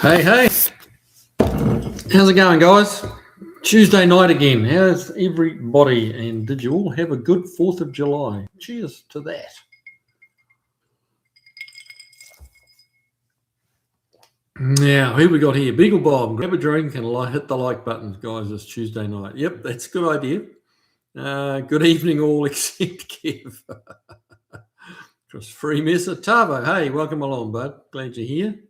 Hey, how's it going, guys? Tuesday night again. How's everybody? And did you all have a good 4th of July? Cheers to that. Now, who we got here? Beagle Bob, grab a drink and hit the like buttons, guys. It's Tuesday night. Yep, that's a good idea. Good evening, all except Kev. Just free mess at Tavo. Hey, welcome along, bud. Glad you're here.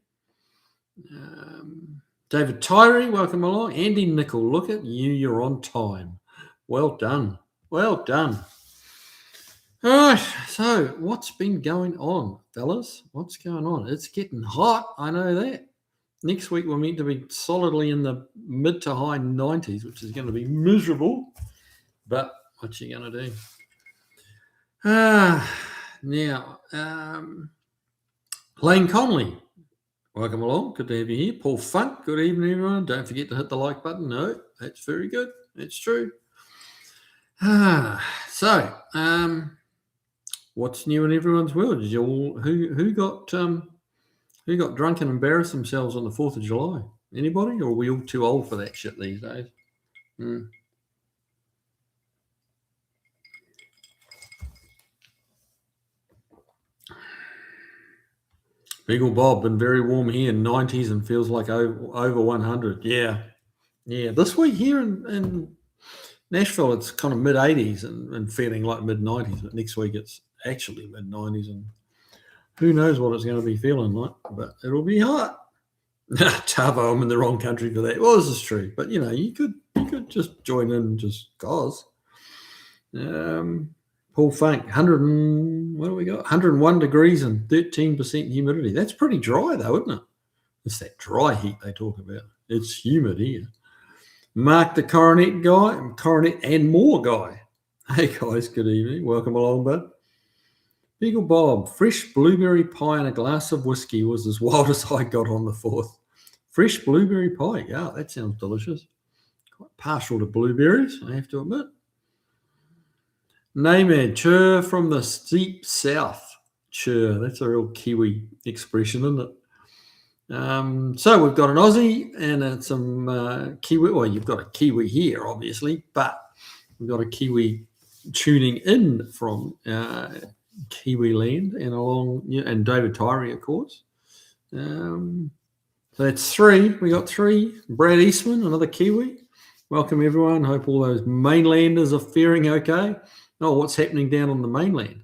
David Tyree, welcome along. Andy Nickel, look at you. You're on time. Well done. Well done. All right, so what's been going on, fellas? What's going on? It's getting hot. I know that. Next week, we're meant to be solidly in the mid to high 90s, which is going to be miserable. But what you going to do? Now, Lane Conley, welcome along. Good to have you here. Paul Funk, good evening, everyone. Don't forget to hit the like button. No, that's very good. That's true. So, what's new in everyone's world? Did you all who got drunk and embarrassed themselves on the 4th of July? Anybody, or are we all too old for that shit these days? Beagle Bob, been very warm here in 90s and feels like over 100. Yeah. This week here in Nashville, it's kind of mid 80s and feeling like mid 90s. But next week, it's actually mid 90s, and who knows what it's going to be feeling like? But it'll be hot. Tavo, I'm in the wrong country for that. Well, this is true, but you could just join in just cause. Paul Funk, 101 degrees and 13% humidity. That's pretty dry, though, isn't it? It's that dry heat they talk about. It's humid here. Mark the Coronet guy, Coronet and more guy. Hey, guys, good evening. Welcome along, bud. Beagle Bob, fresh blueberry pie and a glass of whiskey was as wild as I got on the 4th. Fresh blueberry pie. Yeah, that sounds delicious. Quite partial to blueberries, I have to admit. Namad, chur from the deep south. Chur, that's a real Kiwi expression, isn't it? So we've got an Aussie and some Kiwi. Well, you've got a Kiwi here, obviously, but we've got a Kiwi tuning in from Kiwi land and David Tyree, of course. So that's 3. We got 3. Brad Eastman, another Kiwi. Welcome, everyone. Hope all those mainlanders are faring okay. Oh, what's happening down on the mainland?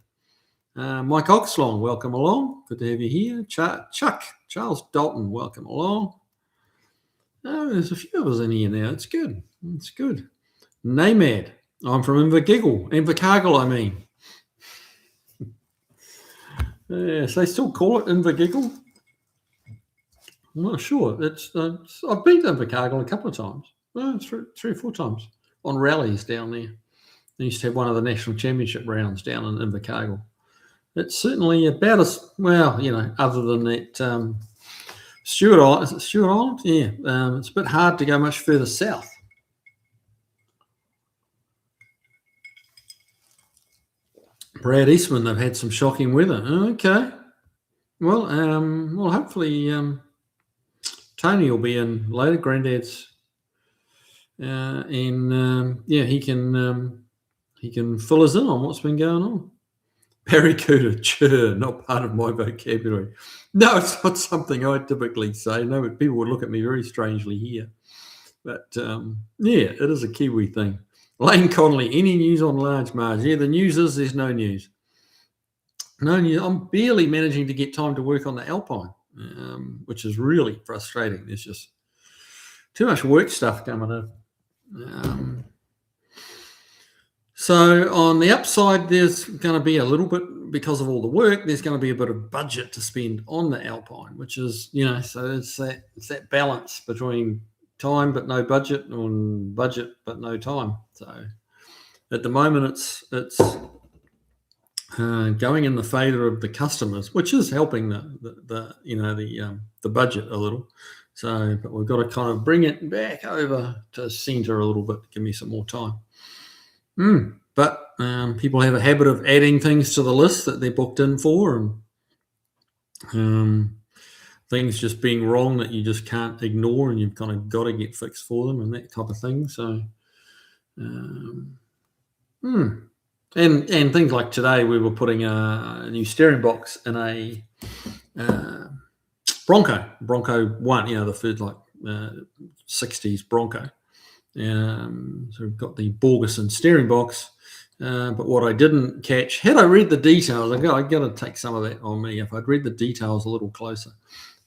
Mike Oxlong, welcome along. Good to have you here. Charles Dalton, welcome along. There's a few of us in here now. It's good. It's good. Namad, I'm from Invercargill, I mean. Yes, they still call it Invergiggle. I'm not sure. I've been to Invercargill a couple of times. 3 or 4 times on rallies down there. They used to have one of the national championship rounds down in Invercargill. It's certainly about as well, other than that Stewart Island. Is it Stewart Island? Yeah. It's a bit hard to go much further south. Brad Eastman, they've had some shocking weather. Okay. Well, hopefully Tony will be in later. Granddad's, he can fill us in on what's been going on. Barracuda, chur, not part of my vocabulary. No, it's not something I typically say. No, but people would look at me very strangely here. But it is a Kiwi thing. Lane Conley, any news on Large Marge? Yeah, the news is there's no news. No news. I'm barely managing to get time to work on the Alpine, which is really frustrating. There's just too much work stuff coming in. So on the upside, there's going to be a little bit, because of all the work, there's going to be a bit of budget to spend on the Alpine, which is, so it's that balance between time but no budget, and budget but no time. So at the moment, it's going in the favour of the customers, which is helping the budget a little. So, but we've got to kind of bring it back over to centre a little bit, give me some more time. But people have a habit of adding things to the list that they're booked in for, and things just being wrong that you just can't ignore, and you've kind of got to get fixed for them and that type of thing. So, um, and things like today, we were putting a new steering box in a uh, Bronco One, the first like 60s Bronco. So we've got the Borgeson steering box. But what I didn't catch, had I read the details, I got to take some of that on me. If I'd read the details a little closer,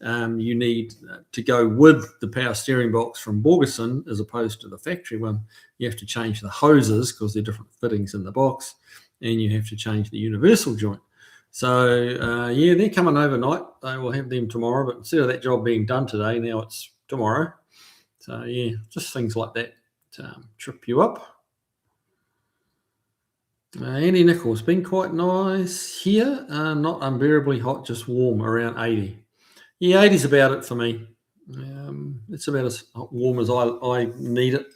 you need to go with the power steering box from Borgeson as opposed to the factory one. You have to change the hoses because they're different fittings in the box, and you have to change the universal joint. So they're coming overnight. They will have them tomorrow, but instead of that job being done today, now it's tomorrow. So just things like that trip you up. Andy Nichols, been quite nice here. Not unbearably hot, just warm, around 80. Yeah, 80's about it for me. It's about as warm as I need it.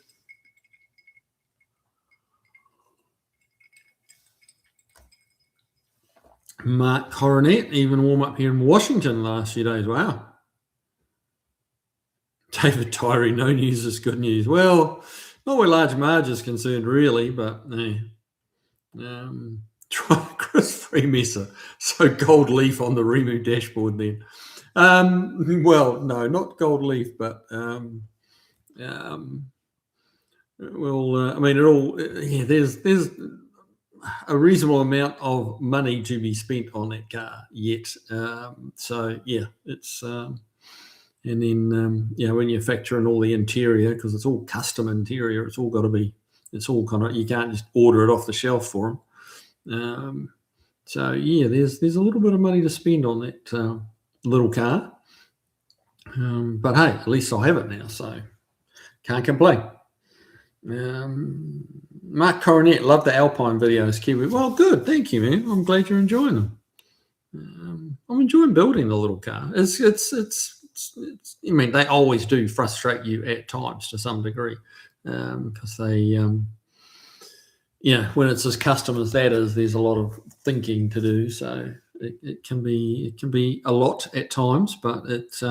Mark Coronet, even warm up here in Washington the last few days. Wow. David Tyree, no news is good news. Well, not where Large Marge is concerned, really, but try Chris Freemesser. So gold leaf on the Remu dashboard then. Well, no, not gold leaf, but there's a reasonable amount of money to be spent on that car yet. It's and then when you factor in all the interior, because it's all custom interior, it's all got to be. It's all kind of, you can't just order it off the shelf for them. There's a little bit of money to spend on that little car. But hey, at least I have it now, so can't complain. Mark Coronet, love the Alpine videos, Kiwi. Well, good, thank you, man. I'm glad you're enjoying them. I'm enjoying building the little car. It's I mean, they always do frustrate you at times to some degree, because they, when it's as custom as that is, there's a lot of thinking to do. So it can be a lot at times, but it's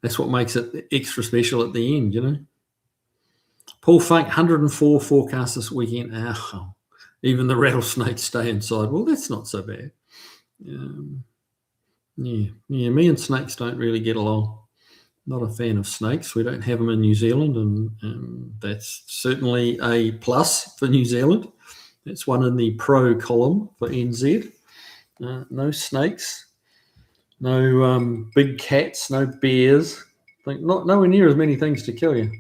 that's what makes it extra special at the end, Paul Funk, 104 forecast this weekend. Even the rattlesnakes stay inside. Well, that's not so bad. Me and snakes don't really get along. Not a fan of snakes. We don't have them in New Zealand, and that's certainly a plus for New Zealand. That's one in the pro column for NZ. No snakes, no big cats, no bears. Nowhere near as many things to kill you.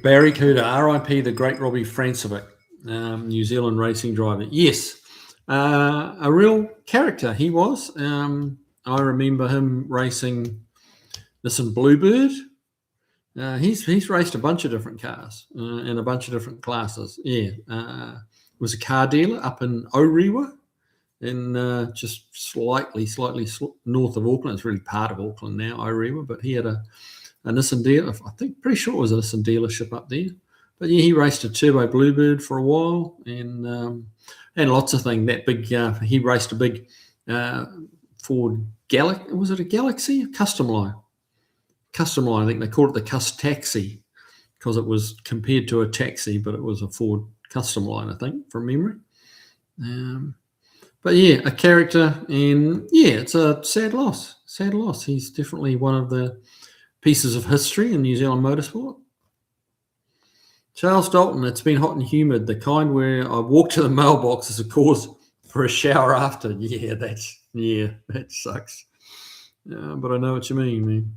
Barracuda, RIP, the great Robbie Francevic, New Zealand racing driver. Yes, a real character he was. I remember him racing Nissan Bluebird. He's raced a bunch of different cars in a bunch of different classes. Was a car dealer up in Orewa, in just slightly north of Auckland. It's really part of Auckland now, Orewa, but he had a Nissan dealer. I think, pretty sure it was a Nissan dealership up there. But he raced a Turbo Bluebird for a while, and lots of things. That big, he raced a big Ford Galaxy. Was it a Galaxy? A Custom Line. Custom Line. I think they called it the Cust Taxi because it was compared to a taxi, but it was a Ford Custom Line, I think, from memory. But a character, and it's a sad loss. Sad loss. He's definitely one of the pieces of history in New Zealand motorsport. Charles Dalton, it's been hot and humid, the kind where I walk to the mailbox as a cause for a shower after. That sucks. But I know what you mean, man.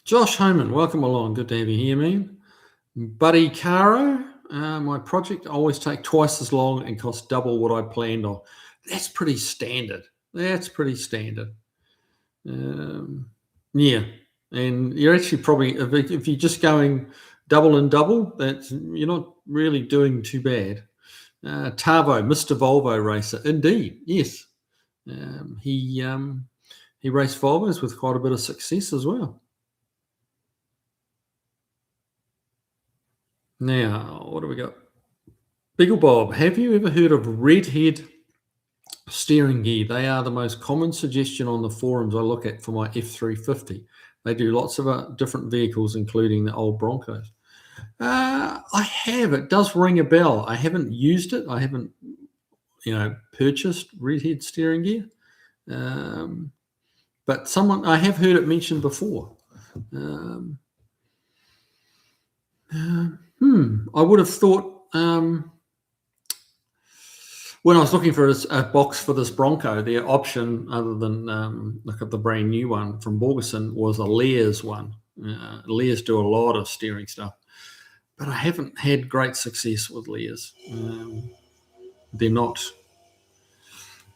Josh Homan, welcome along. Good to have you here, man. Buddy Caro, my project always take twice as long and cost double what I planned on. That's pretty standard. And you're actually probably, if you're just going double and double, you're not really doing too bad. Tavo, Mr. Volvo racer, indeed, yes. He raced Volvos with quite a bit of success as well. Now, what do we got? Beagle Bob, have you ever heard of redhead steering gear? They are the most common suggestion on the forums I look at for my F350. They do lots of different vehicles, including the old Broncos. I have. It does ring a bell. I haven't used it. I haven't, purchased redhead steering gear. But I have heard it mentioned before. I would have thought when I was looking for a box for this Bronco, the option, other than look at the brand new one from Borgeson, was a Lears one. Lears do a lot of steering stuff, but I haven't had great success with Lears. They're not.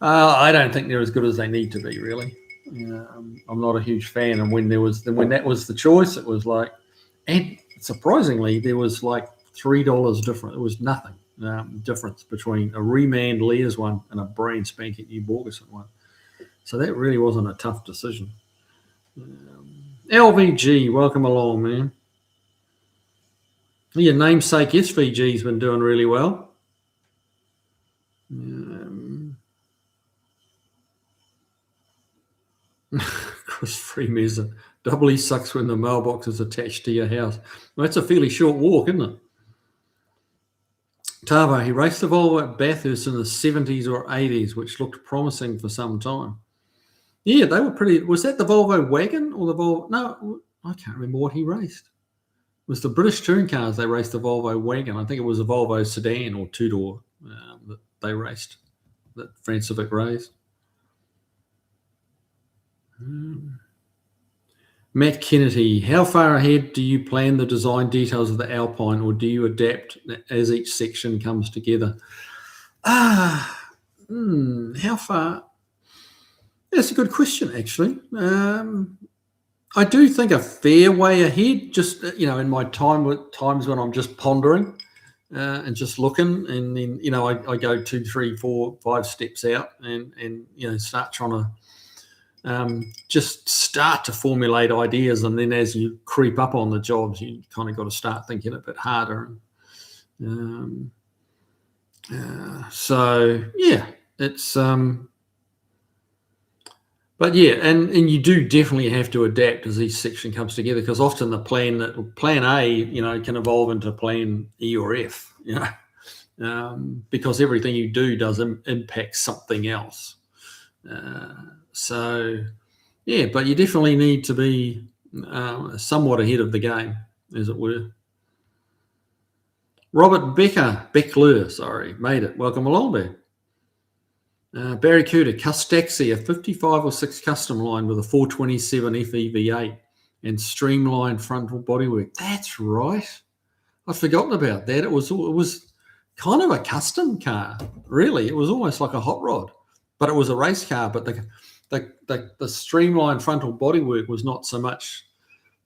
I don't think they're as good as they need to be. Really, I'm not a huge fan. And when that was the choice, it was like, and surprisingly, there was like $3 different. It was nothing difference between a remanned Lears one and a brand spanking new Borgeson one. So that really wasn't a tough decision. LVG, welcome along, man. Your namesake SVG's been doing really well. Chris Freemason, doubly sucks when the mailbox is attached to your house. Well, that's a fairly short walk, isn't it? Tavo, he raced the Volvo at Bathurst in the 70s or 80s, which looked promising for some time. Yeah, they were pretty. Was that the Volvo wagon or the Volvo? No, I can't remember what he raced. It was the British touring cars they raced the Volvo wagon. I think it was a Volvo sedan or two-door that they raced, that Francovic raced. Matt Kennedy, how far ahead do you plan the design details of the Alpine, or do you adapt as each section comes together? How far? That's a good question, actually. I do think a fair way ahead, just, in my times when I'm just pondering and just looking, and then, I go 2, 3, 4, 5 steps out and start trying to just start to formulate ideas, and then as you creep up on the jobs, you kind of got to start thinking a bit harder. So yeah, it's but yeah, and you do definitely have to adapt as each section comes together, because often the plan A, can evolve into plan E or F, because everything you do does impact something else. So, yeah, but you definitely need to be somewhat ahead of the game, as it were. Robert Beckler, made it. Welcome along there. Barry Cooter, Custaxi, a 55 or 6 custom line with a 427 FEV8 and streamlined frontal bodywork. That's right. I'd forgotten about that. It was kind of a custom car, really. It was almost like a hot rod, but it was a race car. But the streamlined frontal bodywork was not so much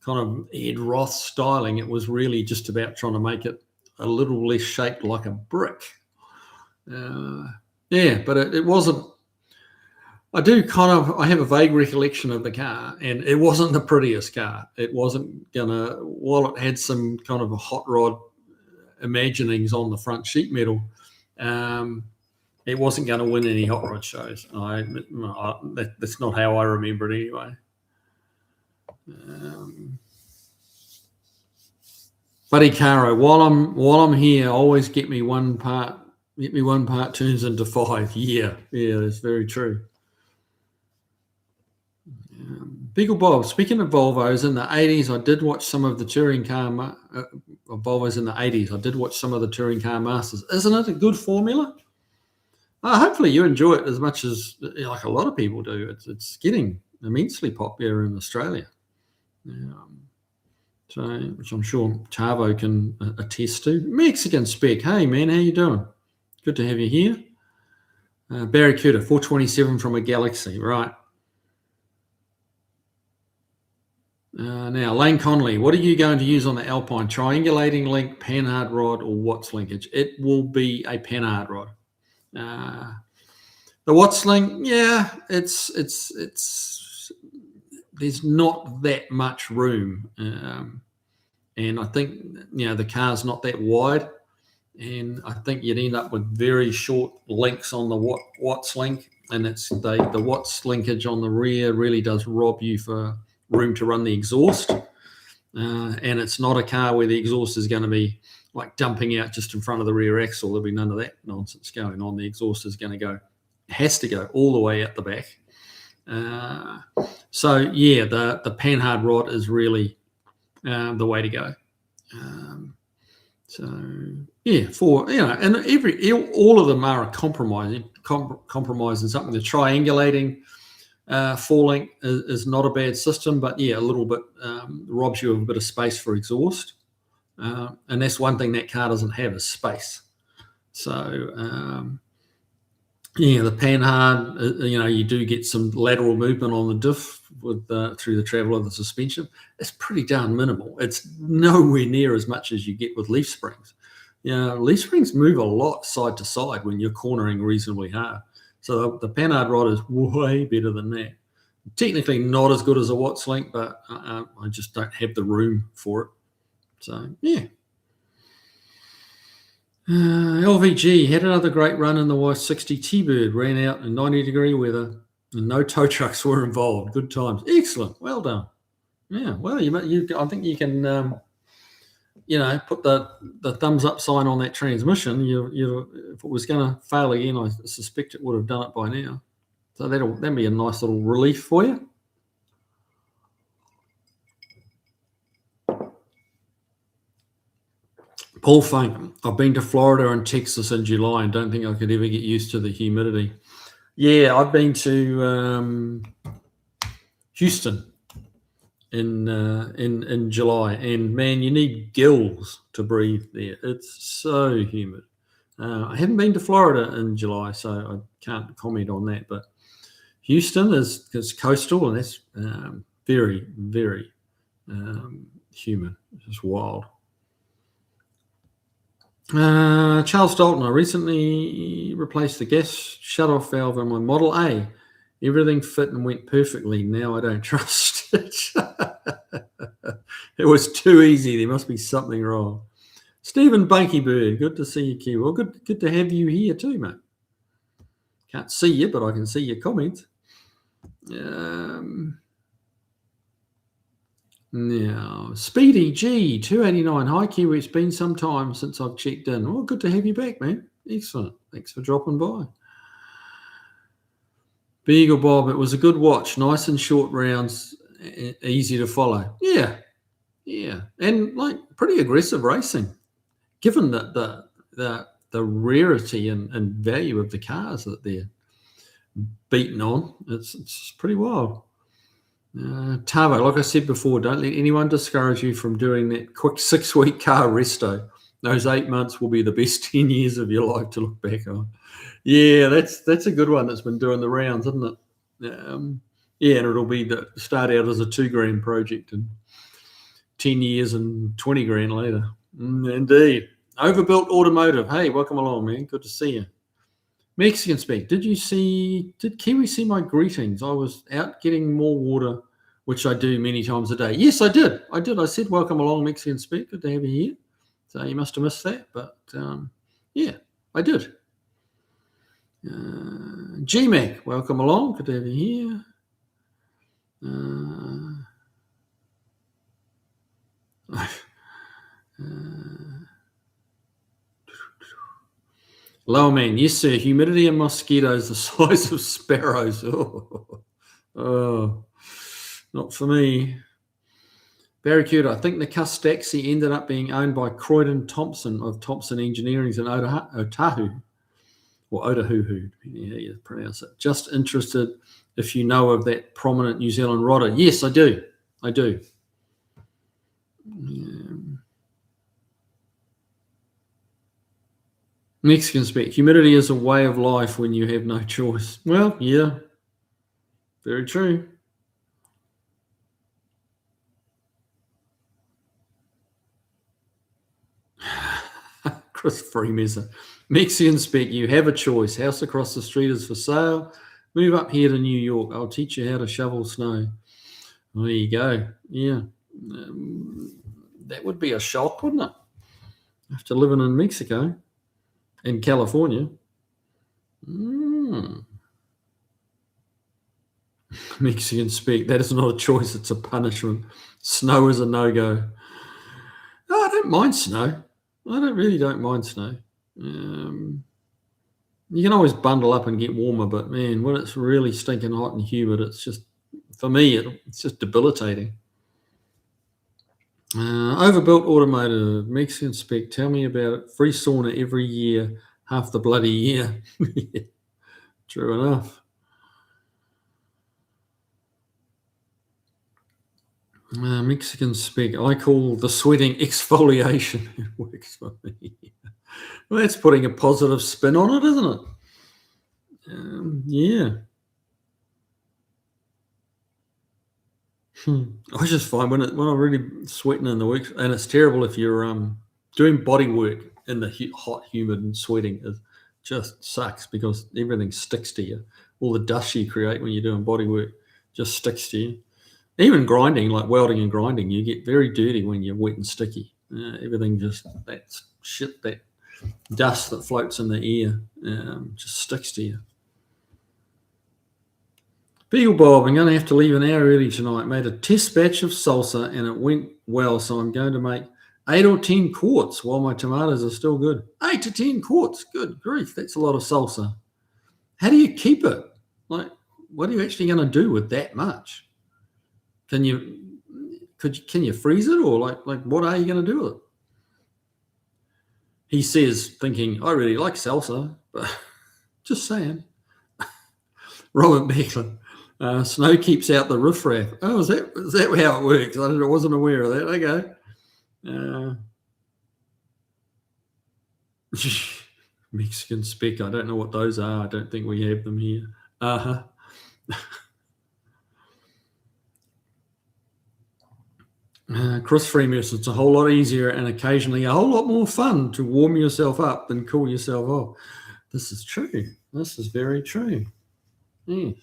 kind of Ed Roth styling. It was really just about trying to make it a little less shaped like a brick. Yeah, but it wasn't. I have a vague recollection of the car, and it wasn't the prettiest car. It wasn't while it had some kind of a hot rod imaginings on the front sheet metal, it wasn't going to win any hot rod shows. That's not how I remember it anyway. Buddy Caro, while I'm here, always get me one part turns into 5. Yeah, that's very true. Beagle Bob, speaking of Volvos, in the 80s, I did watch some of the touring car Volvos in the 80s. I did watch some of the touring car masters. Isn't it a good formula? Hopefully you enjoy it as much as like a lot of people do. It's getting immensely popular in Australia. So, which I'm sure Tavo can attest to. Mexican Spec, hey man, how you doing? Good to have you here. Barry Cooter, 427 from a Galaxy, right. Now, Lane Conley, what are you going to use on the Alpine? Triangulating link, panhard rod, or Watts linkage? It will be a panhard rod. The Watts link, yeah, it's there's not that much room, and I think the car's not that wide, and I think you'd end up with very short links on the Watts link, and the Watts linkage on the rear really does rob you for room to run the exhaust. And it's not a car where the exhaust is going to be like dumping out just in front of the rear axle. There'll be none of that nonsense going on. The exhaust is going to has to go all the way out the back. So yeah, the panhard rod is really the way to go. So yeah, and all of them are a compromise in something. The triangulating four-link is not a bad system, but yeah, a little bit robs you of a bit of space for exhaust, and that's one thing that car doesn't have is space. So yeah, the panhard, you do get some lateral movement on the diff through the travel of the suspension. It's pretty darn minimal. It's nowhere near as much as you get with leaf springs. Leaf springs move a lot side to side when you're cornering reasonably hard. So the panhard rod is way better than that. Technically not as good as a Watts link, but I just don't have the room for it. So yeah. LVG had another great run in the Y60 T-Bird, ran out in 90-degree weather, and no tow trucks were involved. Good times. Excellent. Well done. Yeah. Well, I think you can, put the thumbs up sign on that transmission. If it was going to fail again, I suspect it would have done it by now. So that'll be a nice little relief for you. Paul Funk, I've been to Florida and Texas in July and don't think I could ever get used to the humidity. Yeah, I've been to Houston in July, and man, you need gills to breathe there. It's so humid. I haven't been to Florida in July, so I can't comment on that. But Houston is coastal, and that's very, very humid. It's just wild. Charles Dalton, I recently replaced the gas shutoff valve on my Model A. Everything fit and went perfectly. Now I don't trust it. It was too easy. There must be something wrong. Stephen Bunky-Bird, good to see you, Kiwi. Well, good to have you here too, mate. Can't see you, but I can see your comments. Now, Speedy G, 289. Hi, Kiwi. It's been some time since I've checked in. Well, good to have you back, man. Excellent. Thanks for dropping by. Beagle Bob, it was a good watch. Nice and short rounds, easy to follow. Yeah. And pretty aggressive racing, given that the rarity and value of the cars that they're beaten on. It's pretty wild. Tavo, like I said before, don't let anyone discourage you from doing that quick 6-week car resto. Those 8 months will be the best 10 years of your life to look back on. Yeah, that's a good one that's been doing the rounds, isn't it? And it'll be start out as a $2,000 project and 10 years and 20 grand later. Indeed. Overbuilt Automotive. Hey, welcome along, man. Good to see you. Mexican Speak, did Kiwi see my greetings? I was out getting more water, which I do many times a day. Yes, I did. I said, welcome along, Mexican Speak. Good to have you here. So you must have missed that. But yeah, I did. GMAC, welcome along. Good to have you here. Lower man, yes, sir. Humidity and mosquitoes the size of sparrows. Oh, not for me. Barracuda, I think the Custaxi ended up being owned by Croydon Thompson of Thompson Engineering in Otahu, or Otahuhu, yeah, you pronounce it. Just interested if you know of that prominent New Zealand rodder. Yes, I do. Mexican Speak, humidity is a way of life when you have no choice. Well, yeah, very true. Chris Freemason, Mexican Speak, you have a choice. House across the street is for sale. Move up here to New York. I'll teach you how to shovel snow. Well, there you go. Yeah. That would be a shock, wouldn't it? After living in Mexico. In California. Mm. Mexican speak. That is not a choice, it's a punishment. Snow is a no-go. No, I don't mind snow. I don't mind snow. Um, you can always bundle up and get warmer, but man, when it's really stinking hot and humid, it's just, for me, it's just debilitating. Overbuilt automotive, Mexican spec. Tell me about it. Free sauna every year, half the bloody year. Yeah, true enough. Mexican spec. I call the sweating exfoliation. It works for me. Well, that's putting a positive spin on it, isn't it? Yeah. I just find when I'm really sweating in the week, and it's terrible if you're doing body work in the hot, humid, and sweating. It just sucks because everything sticks to you. All the dust you create when you're doing body work just sticks to you. Even grinding, like welding and grinding, you get very dirty when you're wet and sticky. Everything just that shit, that dust that floats in the air, just sticks to you. Beagle Bob, I'm going to have to leave an hour early tonight. Made a test batch of salsa and it went well, so I'm going to make 8 or 10 quarts while my tomatoes are still good. 8 to 10 quarts, good grief, that's a lot of salsa. How do you keep it? Like, what are you actually going to do with that much? Can you freeze it, or like what are you going to do with it? He says, thinking, I really like salsa, but just saying. Robert Becklin. Snow keeps out the riffraff. Oh, is that how it works? I wasn't aware of that. Okay. Mexican spec. I don't know what those are. I don't think we have them here. Uh-huh. Chris Freemus, it's a whole lot easier and occasionally a whole lot more fun to warm yourself up than cool yourself off. This is true. This is very true. Yes.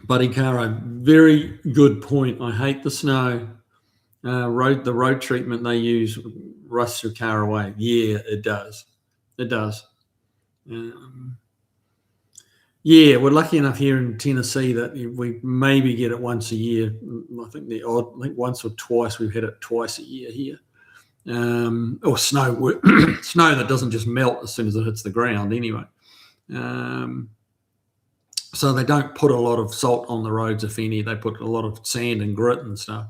Buddy Caro, very good point. I hate the snow. The road treatment they use rusts your car away. Yeah, it does. It does. Yeah, we're lucky enough here in Tennessee that we maybe get it once a year. I think once or twice we've had it twice a year here. Or snow snow that doesn't just melt as soon as it hits the ground anyway. So they don't put a lot of salt on the roads, if any. They put a lot of sand and grit and stuff.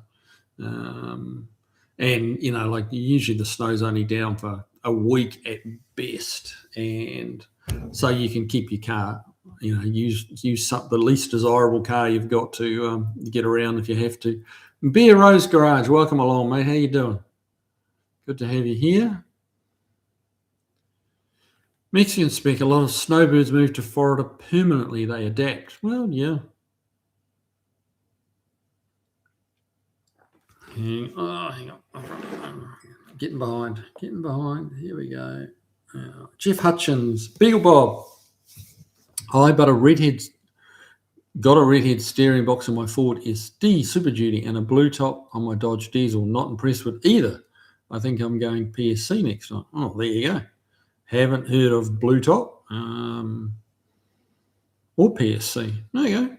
And like usually the snow's only down for a week at best, and so you can keep your car. Use the least desirable car you've got to get around if you have to. Beer Rose Garage, welcome along, mate. How you doing? Good to have you here. Mexican spec, a lot of snowbirds move to Florida permanently. They adapt. Well, yeah. Hang on. Getting behind. Here we go. Jeff Hutchins, Beagle Bob. Hi, but got a redhead steering box on my Ford SD Super Duty and a blue top on my Dodge Diesel. Not impressed with either. I think I'm going PSC next time. Oh, there you go. Haven't heard of blue top or PSC. There you go.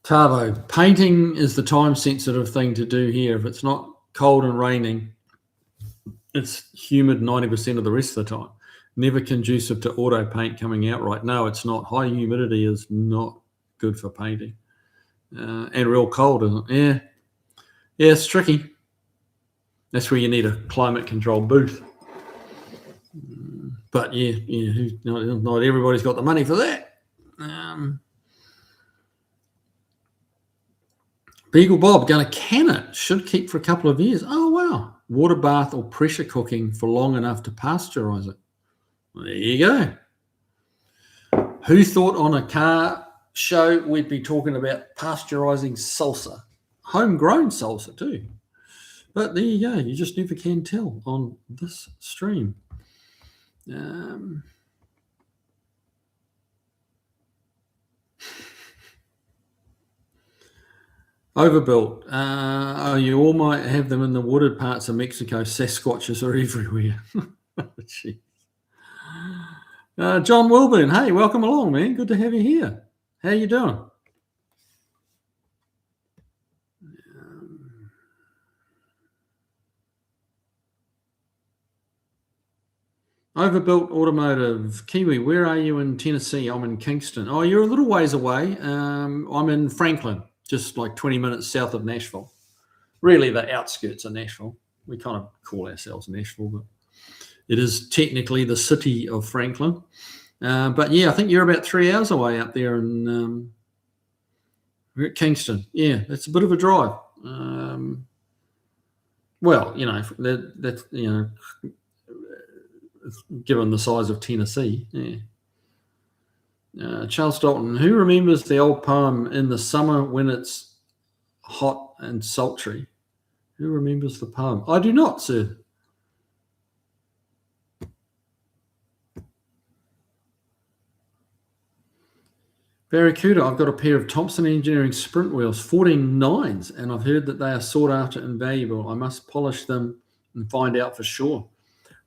Tavo, painting is the time-sensitive thing to do here. If it's not cold and raining, it's humid 90% of the rest of the time. Never conducive to auto paint coming out right. No, it's not. High humidity is not good for painting. And real cold, isn't it? Yeah, it's tricky. That's where you need a climate-controlled booth. But not everybody's got the money for that. Beagle Bob, going to can it. Should keep for a couple of years. Oh, wow. Water bath or pressure cooking for long enough to pasteurize it. There you go. Who thought on a car show we'd be talking about pasteurizing salsa? Homegrown salsa too. But there you go. You just never can tell on this stream. Overbuilt. You all might have them in the wooded parts of Mexico. Sasquatches are everywhere. Gee. John Wilburn, hey, welcome along, man. Good to have you here. How you doing? Overbuilt Automotive. Kiwi, where are you in Tennessee? I'm in Kingston. Oh, you're a little ways away. I'm in Franklin, just like 20 minutes south of Nashville. Really the outskirts of Nashville. We kind of call ourselves Nashville, but it is technically the city of Franklin. But yeah, I think you're about 3 hours away up there in we're at Kingston. Yeah, that's a bit of a drive. Well, that's given the size of Tennessee. Yeah. Charles Dalton, who remembers the old poem "In the Summer When It's Hot and Sultry"? Who remembers the poem? I do not, sir. Barracuda, I've got a pair of Thompson Engineering sprint wheels, 14.9s, and I've heard that they are sought after and valuable. I must polish them and find out for sure.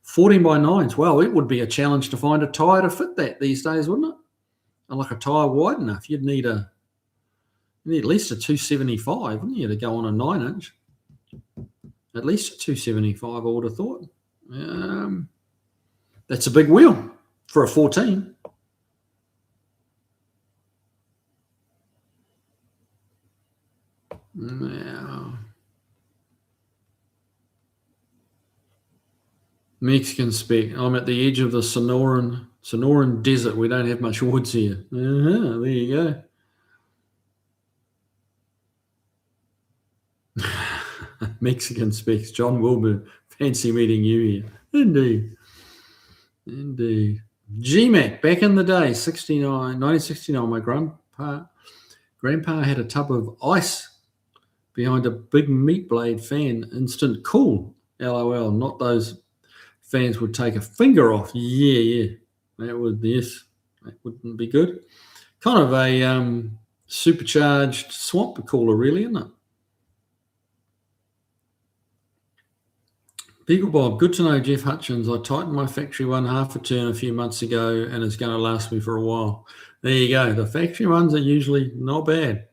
14x9s, well, it would be a challenge to find a tyre to fit that these days, wouldn't it? And like a tyre wide enough, you'd need at least a 275, wouldn't you, to go on a 9-inch? At least a 275, I would have thought. That's a big wheel for a 14. Now, Mexican spec. I'm at the edge of the Sonoran Desert. We don't have much woods here. There you go. Mexican specs. John Wilbur. Fancy meeting you here. Indeed. GMAC, back in the day, 1969, my grandpa had a tub of ice behind a big meat blade fan. Instant cool. LOL. Not those fans would take a finger off. Yeah. That wouldn't be good. Kind of a supercharged swamp cooler, really, isn't it? Beagle Bob, good to know, Jeff Hutchins. I tightened my factory one half a turn a few months ago and it's going to last me for a while. There you go. The factory ones are usually not bad.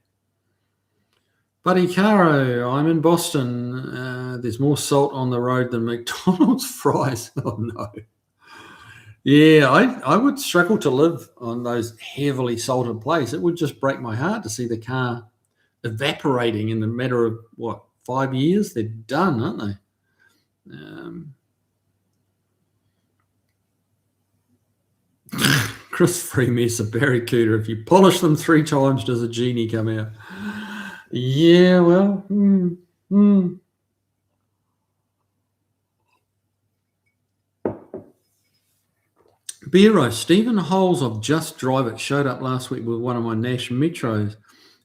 Buddy Caro, I'm in Boston. There's more salt on the road than McDonald's fries. Oh, no. Yeah, I would struggle to live on those heavily salted places. It would just break my heart to see the car evaporating in a matter of, 5 years? They're done, aren't they? Chris Freemess, a barracuda. If you polish them 3 times, does a genie come out? Yeah, well, Beero, Stephen Holes of Just Drive It showed up last week with one of my Nash Metros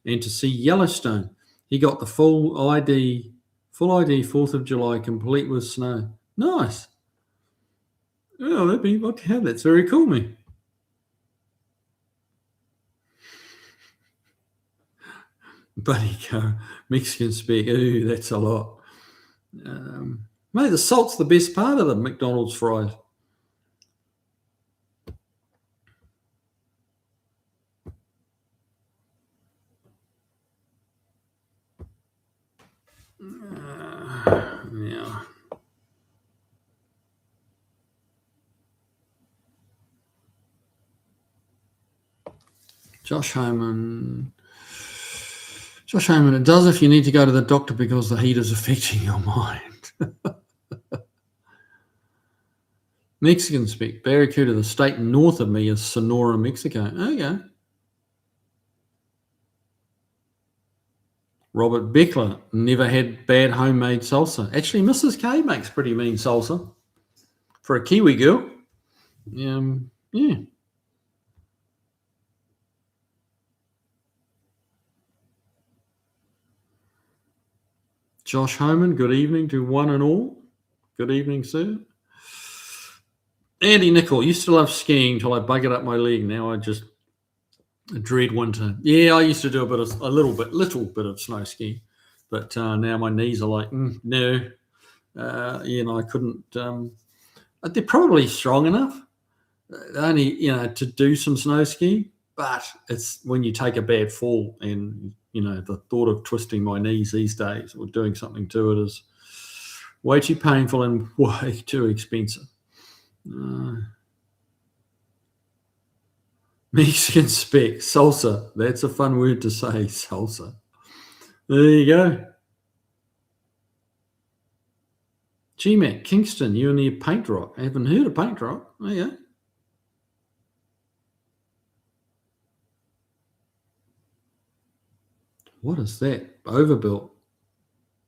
and to see Yellowstone. He got the full ID 4th of July, complete with snow. Nice. Oh, that'd be like, yeah, that's very cool, man. Buddy car, Mexican spec. Ooh, that's a lot. Mate, the salt's the best part of the McDonald's fries. Yeah. Josh Homan, it does if you need to go to the doctor because the heat is affecting your mind. Mexican spec, Barracuda, the state north of me is Sonora, Mexico. Okay. Robert Beckler, never had bad homemade salsa. Actually, Mrs. K makes pretty mean salsa for a Kiwi girl. Yeah. Josh Homan, good evening to one and all. Good evening, sir. Andy Nicol, used to love skiing till I buggered up my leg. Now I just Dread winter. Yeah, I used to do a little bit of snow skiing, but now my knees are like, no. I couldn't. They're probably strong enough, only to do some snow skiing. But it's when you take a bad fall, and the thought of twisting my knees these days or doing something to it is way too painful and way too expensive. Mexican spec salsa. That's a fun word to say, salsa. There you go. GMAC, Kingston, you're near Paint Rock. I haven't heard of Paint Rock. There you go. What is that? Overbuilt.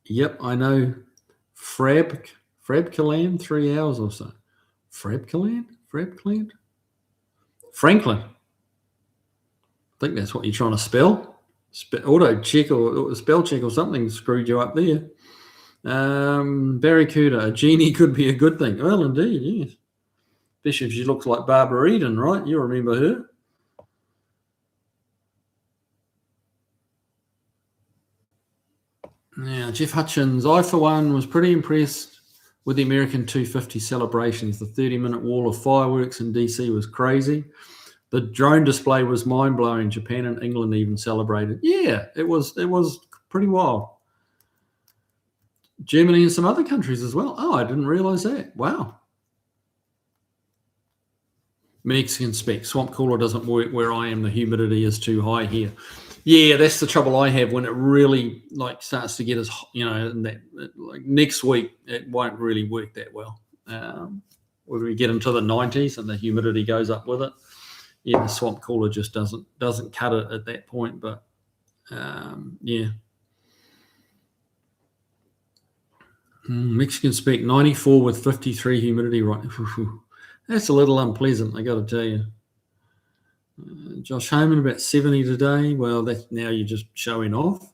Yep, I know. Frabcaland, 3 hours or so. Frabcaland? Franklin. I think that's what you're trying to spell. Auto check or spell check or something screwed you up there. Barracuda, a genie could be a good thing. Well, indeed, yes. Especially if she looks like Barbara Eden, right? You remember her. Now, Jeff Hutchins, I for one was pretty impressed with the American 250 celebrations. The 30-minute wall of fireworks in DC was crazy. The drone display was mind-blowing. Japan and England even celebrated. Yeah, it was pretty wild. Germany and some other countries as well. Oh, I didn't realize that. Wow. Mexican spec. Swamp cooler doesn't work where I am. The humidity is too high here. Yeah, that's the trouble I have when it really starts to get as next week it won't really work that well. When we get into the 90s and the humidity goes up with it, yeah, the swamp cooler just doesn't cut it at that point. But yeah. Mexican spec 94 with 53 humidity, right? That's a little unpleasant, I got to tell you. Josh Homan about 70 today. Well, that's now you're just showing off.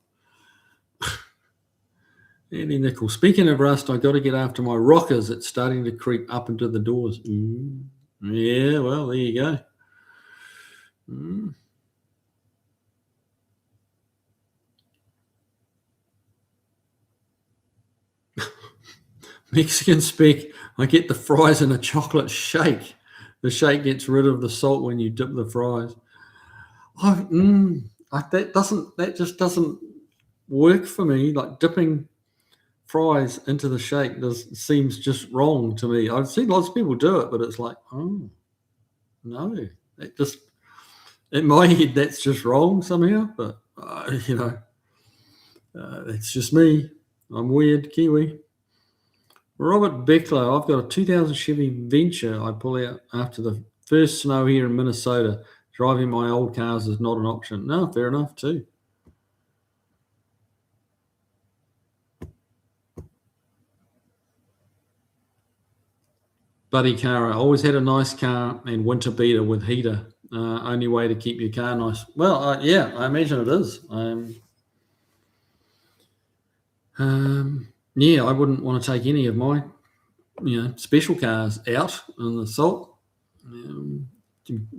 Andy Nickel. Speaking of rust, I got to get after my rockers. It's starting to creep up into the doors. Yeah, well, there you go. Mexican spec. I get the fries in a chocolate shake. The shake gets rid of the salt when you dip the fries. That just doesn't work for me. Like dipping fries into the shake seems just wrong to me. I've seen lots of people do it, but it's like, oh no, in my head that's just wrong somehow. But that's just me. I'm weird, Kiwi. Robert Becklow, I've got a 2000 Chevy Venture I pull out after the first snow here in Minnesota. Driving my old cars is not an option. No, fair enough too. Buddy Cara, always had a nice car and winter beater with heater. Only way to keep your car nice. Well, yeah, I imagine it is. Yeah, I wouldn't want to take any of my, special cars out in the salt.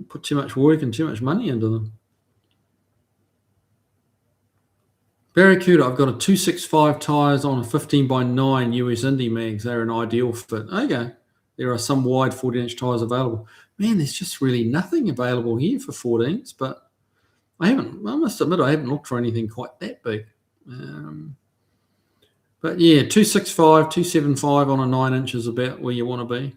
Put too much work and too much money into them. Barracuda, I've got a 265 tyres on a 15x9 US Indy mags. They're an ideal fit. Okay. There are some wide 14-inch tyres available. Man, there's just really nothing available here for 14s, but I must admit, I haven't looked for anything quite that big. But yeah, 265, 275 on a 9-inch is about where you want to be.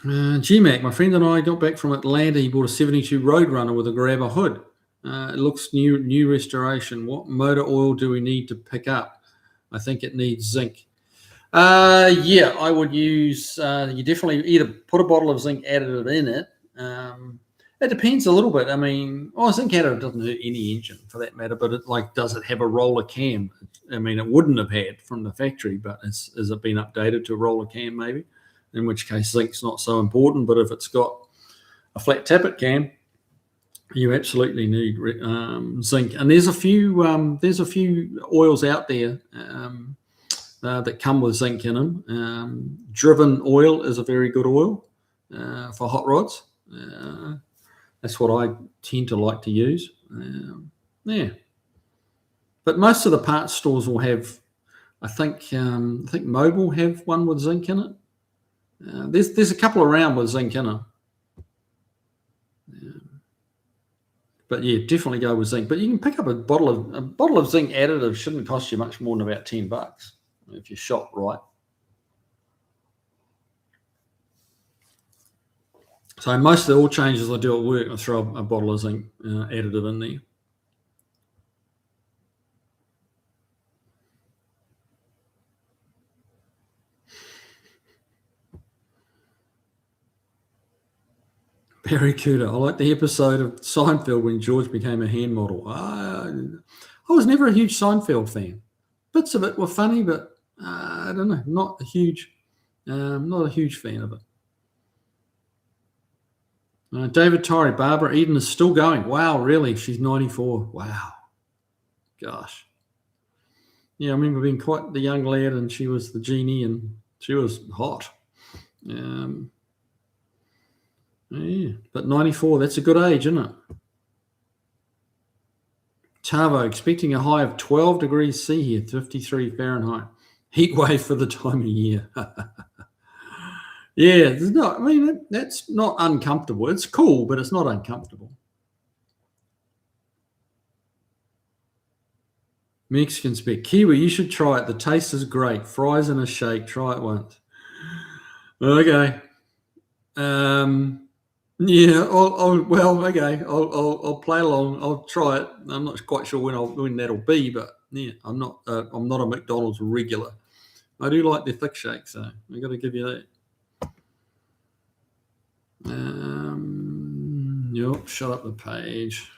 GMAC, my friend and I got back from Atlanta. He bought a 72 Roadrunner with a grabber hood. It looks new restoration. What motor oil do we need to pick up? I think it needs zinc. Yeah, I would use, you definitely either put a bottle of zinc additive in it. It depends a little bit. I mean, zinc additive doesn't hurt any engine for that matter, but does it have a roller cam? I mean, it wouldn't have had from the factory, but has it been updated to a roller cam maybe? In which case zinc's not so important, but if it's got a flat tappet cam, you absolutely need zinc. And there's a few oils out there that come with zinc in them. Driven oil is a very good oil for hot rods. That's what I tend to like to use. Yeah, but most of the parts stores will have. I think Mobil have one with zinc in it. There's a couple around with zinc in it. But yeah, definitely go with zinc. But you can pick up a bottle of zinc additive. Shouldn't cost you much more than about $10 if you shop right. So most of the oil changes I do at work, I throw a bottle of zinc additive in there. Barracuda. I like the episode of Seinfeld when George became a hand model. I was never a huge Seinfeld fan. Bits of it were funny, but I don't know, not a huge fan of it. David Torrey, Barbara Eden is still going. Wow, really? She's 94. Wow. Gosh. Yeah, I remember being quite the young lad, and she was the genie, and she was hot. Yeah, but 94, that's a good age, isn't it? Tavo, expecting a high of 12 degrees C here, 53 Fahrenheit. Heat wave for the time of year. Yeah, that's not uncomfortable. It's cool, but it's not uncomfortable. Mexican spec. Kiwi, you should try it. The taste is great. Fries in a shake. Try it once. Okay. Yeah. I'll play along. I'll try it. I'm not quite sure when that'll be, but yeah, I'm not a McDonald's regular. I do like the thick shake, so I got to give you that. Yep. Shut up the page.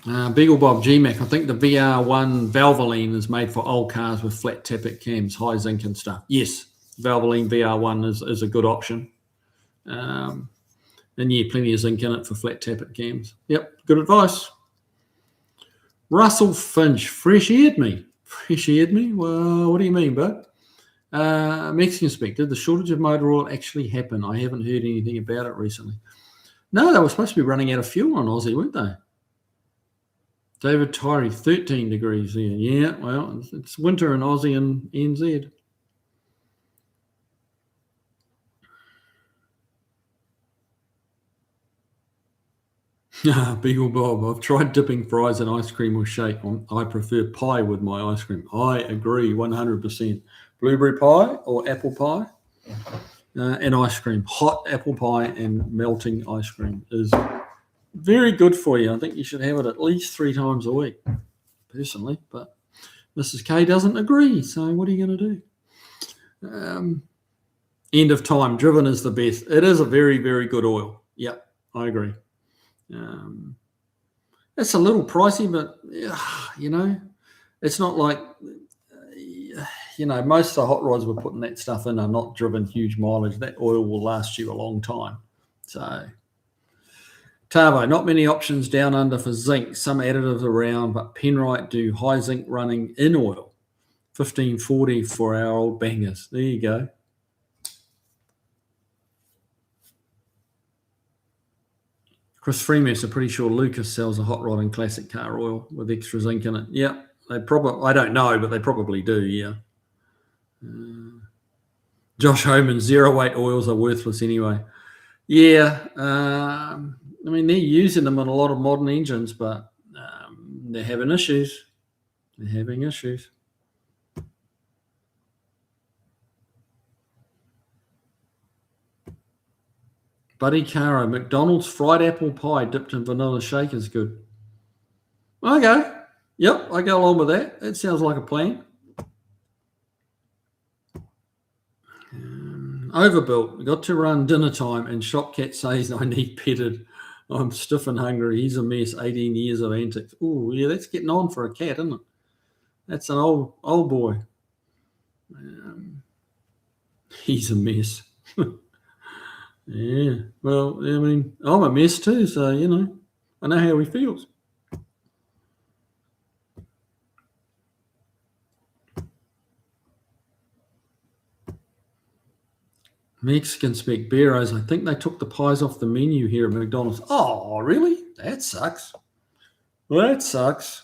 Beagle Bob GMAC. I think the VR1 Valvoline is made for old cars with flat tappet cams, high zinc and stuff. Yes, Valvoline VR1 is a good option. And yeah, plenty of zinc in it for flat tappet cams. Yep, good advice. Russell Finch, fresh-eared me. Fresh-eared me? Well, what do you mean, bud? Mexican spec, did the shortage of motor oil actually happen? I haven't heard anything about it recently. No, they were supposed to be running out of fuel on Aussie, weren't they? David Tyree, 13 degrees there. Yeah, well, it's winter in Aussie and NZ. Beagle Bob, I've tried dipping fries in ice cream or shake. I prefer pie with my ice cream. I agree 100%. Blueberry pie or apple pie and ice cream. Hot apple pie and melting ice cream is very good for you. I think you should have it at least 3 times a week, personally. But Mrs. K doesn't agree. So what are you going to do? End of time. Driven is the best. It is a very, very good oil. Yep, I agree. It's a little pricey, but it's not like most of the hot rods we're putting that stuff in are not driven huge mileage. That oil will last you a long time. So Tavo, not many options down under for zinc. Some additives around, but Penrite do high zinc running in oil. 1540 for our old bangers. There you go. Chris Freeman's pretty sure Lucas sells a hot rod in classic car oil with extra zinc in it. Yeah, they probably, I don't know, but they probably do, yeah. Josh Homan, 0-weight oils are worthless anyway. Yeah, they're using them in a lot of modern engines, but they're having issues. Buddy Caro, McDonald's fried apple pie dipped in vanilla shake is good. Okay. Yep, I go along with that. That sounds like a plan. Overbuilt. Got to run dinner time, and Shopcat says I need petted. I'm stiff and hungry. He's a mess. 18 years of antics. Oh, yeah, that's getting on for a cat, isn't it? That's an old boy. He's a mess. Yeah. Well, I'm a mess too, so, I know how he feels. Mexican spec Barrows. I think they took the pies off the menu here at McDonald's. Oh, really? That sucks. Well, that sucks.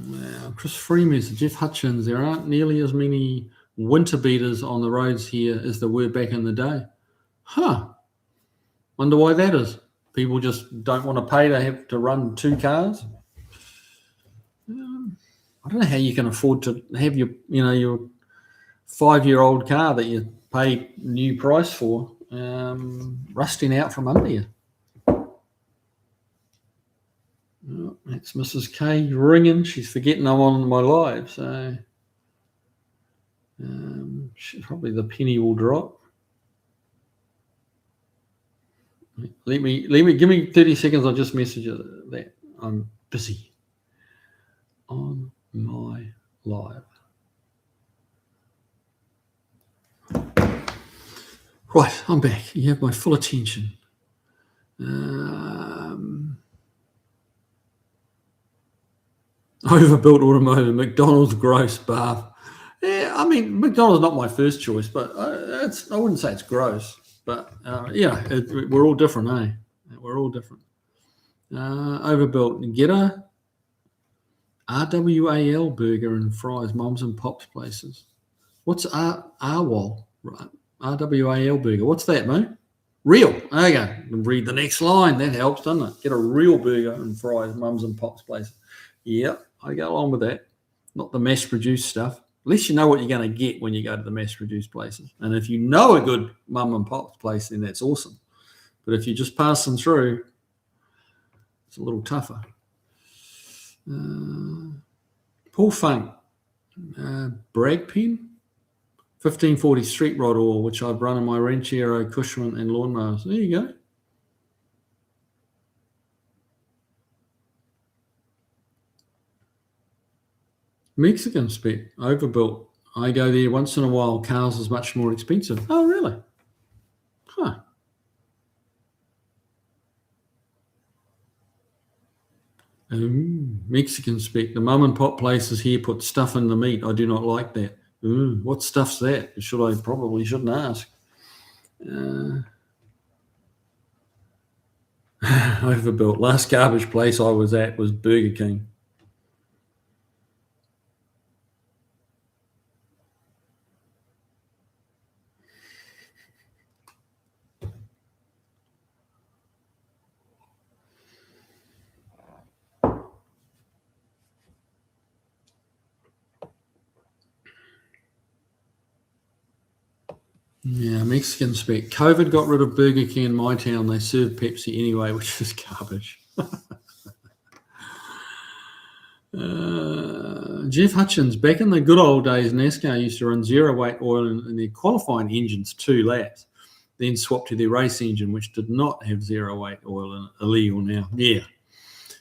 Yeah, Chris Freeman said, Jeff Hutchins, there aren't nearly as many winter beaters on the roads here as there were back in the day. Huh. Wonder why that is. People just don't want to pay to have to run two cars. I don't know how you can afford to have your 5-year-old car that you pay new price for rusting out from under you. Oh, that's Mrs. K ringing. She's forgetting I'm on my live, so probably the penny will drop. Give me 30 seconds. I'll just message you that I'm busy on my live. Right, I'm back. You have my full attention. Overbuilt automotive, McDonald's, gross, Bath. Yeah, I mean, McDonald's not my first choice, but I wouldn't say it's gross. But we're all different, eh? We're all different. Overbuilt, get a RWAL burger and fries, mums and pops places. What's RWAL? Right. RWAL burger. What's that, mate? Real. Okay. Read the next line. That helps, doesn't it? Get a real burger and fries, mums and pops places. Yep, I go along with that. Not the mass-produced stuff. At least you know what you're going to get when you go to the mass-produced places. And if you know a good mum and pops place, then that's awesome. But if you're just passing through, it's a little tougher. Paul Funk, brag pen, 1540 street rod oil, which I've run in my Ranchero, Cushman, and lawnmowers. There you go. Mexican spec, overbuilt. I go there once in a while. Cars is much more expensive. Oh, really? Huh. Mexican spec. The mum and pop places here put stuff in the meat. I do not like that. What stuff's that? Probably shouldn't ask. Overbuilt. Last garbage place I was at was Burger King. Yeah, Mexican spec. COVID got rid of Burger King in my town. They serve Pepsi anyway, which is garbage. Jeff Hutchins, back in the good old days, NASCAR used to run zero weight oil in their qualifying engines 2 laps, then swap to their race engine, which did not have zero weight oil in it. Illegal now. Yeah.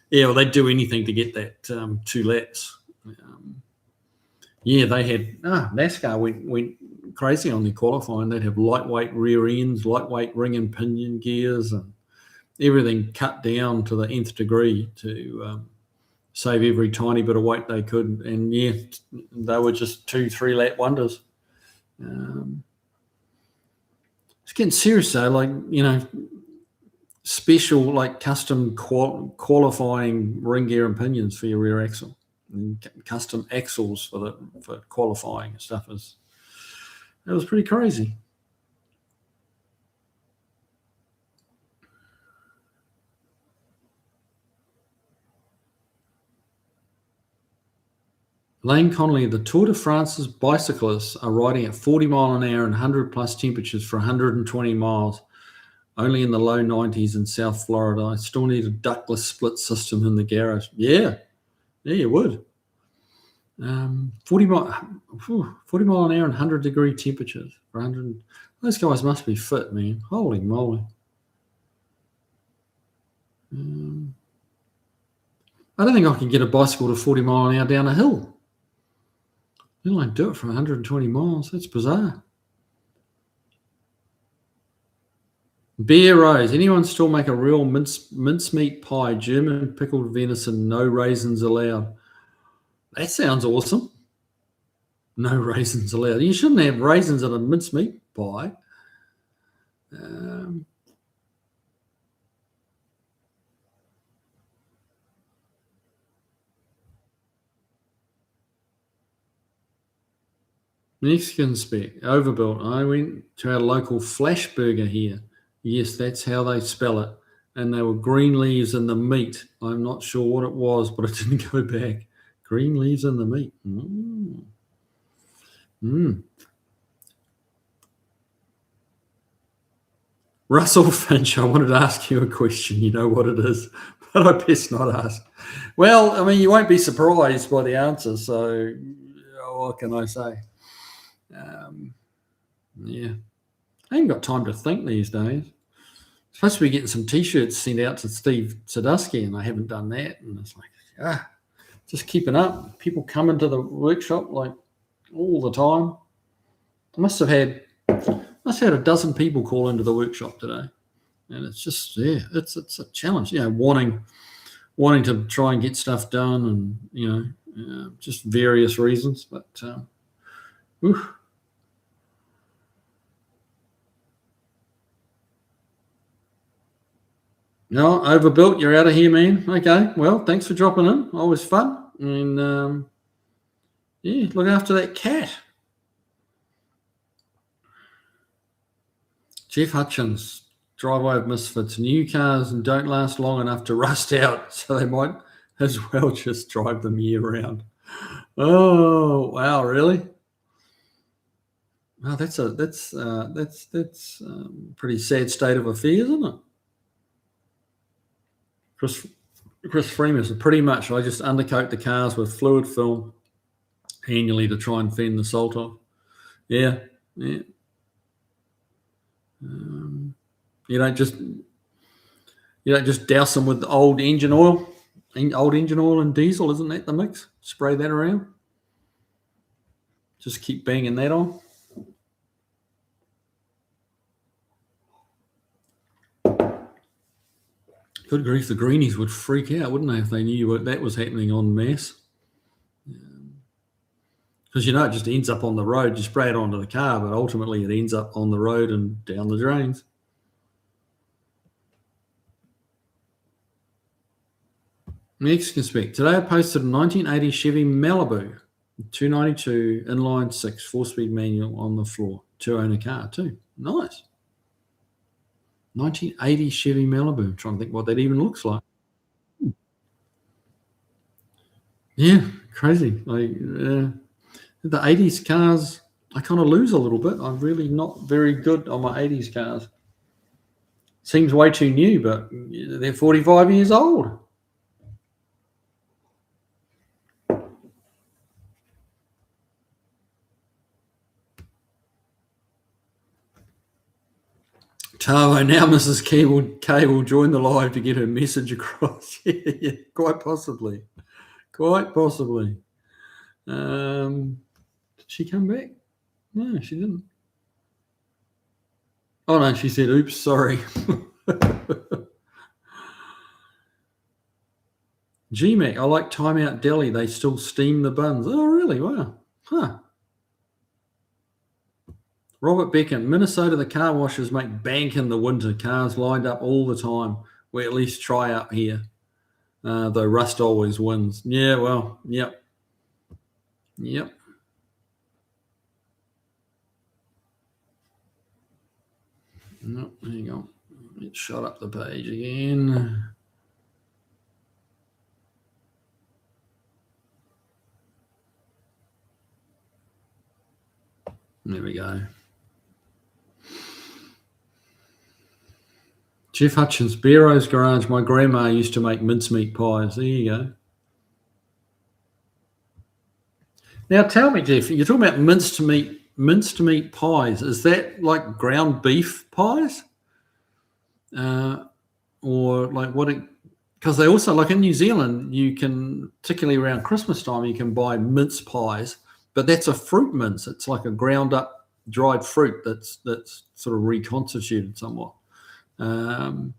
Well, they'd do anything to get that 2 laps. They had NASCAR went crazy on their qualifying. They'd have lightweight rear ends, lightweight ring and pinion gears, and everything cut down to the nth degree to save every tiny bit of weight they could. And they were just 2-3 lap wonders. It's getting serious though, special, like custom qualifying ring gear and pinions for your rear axle, and custom axles for qualifying and stuff. That was pretty crazy. Lane Connolly, the Tour de France's bicyclists are riding at 40 mile an hour and 100 plus temperatures for 120 miles, only in the low 90s in South Florida. I still need a ductless split system in the garage. Yeah, you would. 40 mile an hour and 100 degree temperatures for 100. Those guys must be fit, man. Holy moly. I don't think I can get a bicycle to 40 mile an hour down a hill. Let alone do it for 120 miles. That's bizarre. Beer Rose. Anyone still make a real mincemeat pie? German pickled venison, no raisins allowed. That sounds awesome. No raisins allowed. You shouldn't have raisins in a mincemeat pie. Mexican spec, overbuilt. I went to our local Flash Burger here. Yes, that's how they spell it. And there were green leaves in the meat. I'm not sure what it was, but it didn't go back. Green leaves in the meat. Russell Finch, I wanted to ask you a question. You know what it is, but I best not ask. Well, I mean, you won't be surprised by the answer. So, what can I say? Yeah, I ain't got time to think these days. Supposed to be getting some T-shirts sent out to Steve Sadusky, and I haven't done that. And it's like, just keeping up. People come into the workshop like all the time. I must have had a dozen people call into the workshop today, and it's just it's a challenge. Wanting to try and get stuff done, and just various reasons. But no, overbuilt. You're out of here, man. Okay, well, thanks for dropping in. Always fun, and look after that cat. Jeff Hutchins, driveway of misfits. New cars and don't last long enough to rust out, so they might as well just drive them year round. Oh wow, really? Wow, that's pretty sad state of affairs, isn't it? Chris Freeman said, pretty much. I just undercoat the cars with fluid film annually to try and fend the salt off. Yeah. You don't just douse them with old engine oil and diesel. Isn't that the mix? Spray that around. Just keep banging that on. Good grief, the greenies would freak out, wouldn't they, if they knew that was happening en masse? Because it just ends up on the road. You spray it onto the car, but ultimately it ends up on the road and down the drains. Mexican spec. Today I posted a 1980 Chevy Malibu, 292 inline 6 4-speed manual on the floor. 2-owner car too. Nice. 1980 Chevy Malibu. I'm trying to think what that even looks like. Yeah, crazy. The 80s cars, I kind of lose a little bit. I'm really not very good on my 80s cars. Seems way too new, but they're 45 years old. Tavo, now Mrs. K will join the live to get her message across. Yeah, quite possibly. Did she come back? No, she didn't. Oh, no, she said, oops, sorry. GMAC, I like Time Out Deli. They still steam the buns. Oh, really? Wow. Huh. Robert Beckon, Minnesota, the car washers make bank in the winter. Cars lined up all the time. We at least try up here, though rust always wins. Yeah, well, yep. No, hang on. Let's shut up the page again. There we go. Jeff Hutchins, Bero's Garage. My grandma used to make mincemeat pies. There you go. Now tell me, Jeff, you're talking about minced meat pies. Is that like ground beef pies? Or like what? Because they also, like in New Zealand, you can, particularly around Christmas time, you can buy mince pies, but that's a fruit mince. It's like a ground up dried fruit that's sort of reconstituted somewhat. But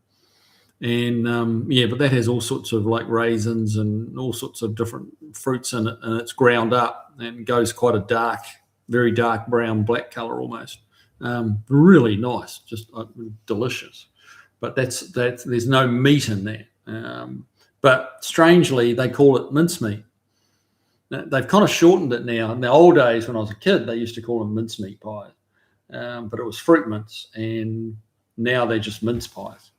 that has all sorts of like raisins and all sorts of different fruits in it, and it's ground up and goes quite a dark, very dark brown, black color almost. Really nice, just delicious. But that's there's no meat in there. But strangely, they call it mincemeat. They've kind of shortened it now. In the old days, when I was a kid, they used to call them mincemeat pies, but it was fruit mince, and now they're just mince pies.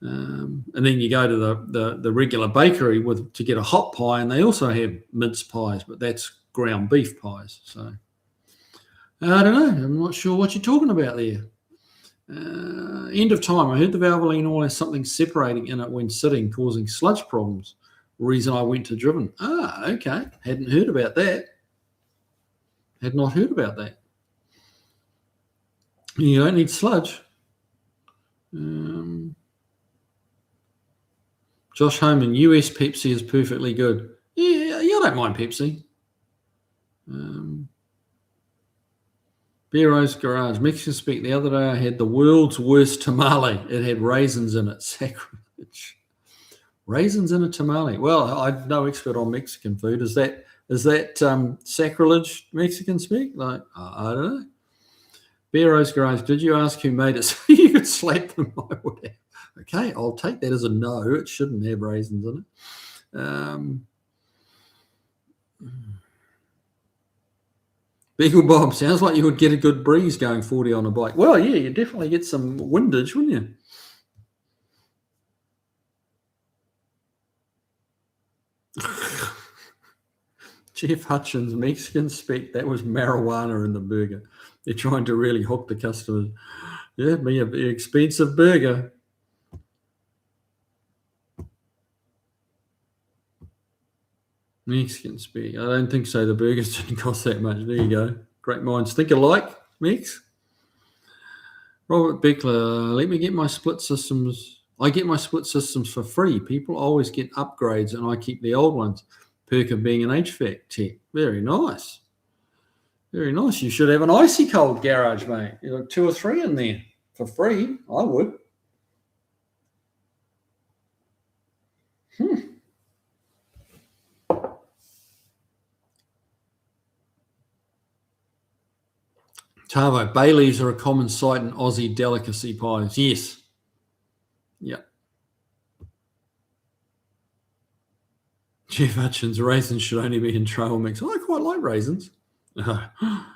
And then you go to the regular bakery to get a hot pie, and they also have mince pies, but that's ground beef pies. So I don't know. I'm not sure what you're talking about there. End of time. I heard the Valvoline oil has something separating in it when sitting, causing sludge problems. Reason I went to Driven. Okay. Hadn't heard about that. Had not heard about that. You don't need sludge. Josh Homan, US Pepsi is perfectly good. Yeah, I don't mind Pepsi. Bero's Garage, Mexican Speak. The other day I had the world's worst tamale. It had raisins in it. Sacrilege. Raisins in a tamale. Well, I'm no expert on Mexican food. Is that sacrilege, Mexican Speak? Like, I don't know. Bero's Garage, did you ask who made it so you could slap them? I would have. Okay, I'll take that as a no. It shouldn't have raisins in it. Beagle Bob, sounds like you would get a good breeze going 40 on a bike. Well, yeah, you definitely get some windage, wouldn't you? Jeff Hutchins, Mexican Speak, that was marijuana in the burger. They're trying to really hook the customers. Yeah, me an expensive burger. Mexican Speak. I don't think so. The burgers didn't cost that much. There you go. Great minds think alike, Mex. Robert Beckler, let me get my split systems. I get my split systems for free. People always get upgrades and I keep the old ones. Perk of being an HVAC tech. Very nice. Very nice. You should have an icy cold garage, mate. You got 2 or 3 in there for free. I would. Tavo, bay leaves are a common sight in Aussie delicacy pies. Yes. Yep. Jeff Hutchins, raisins should only be in trail mix. I quite like raisins.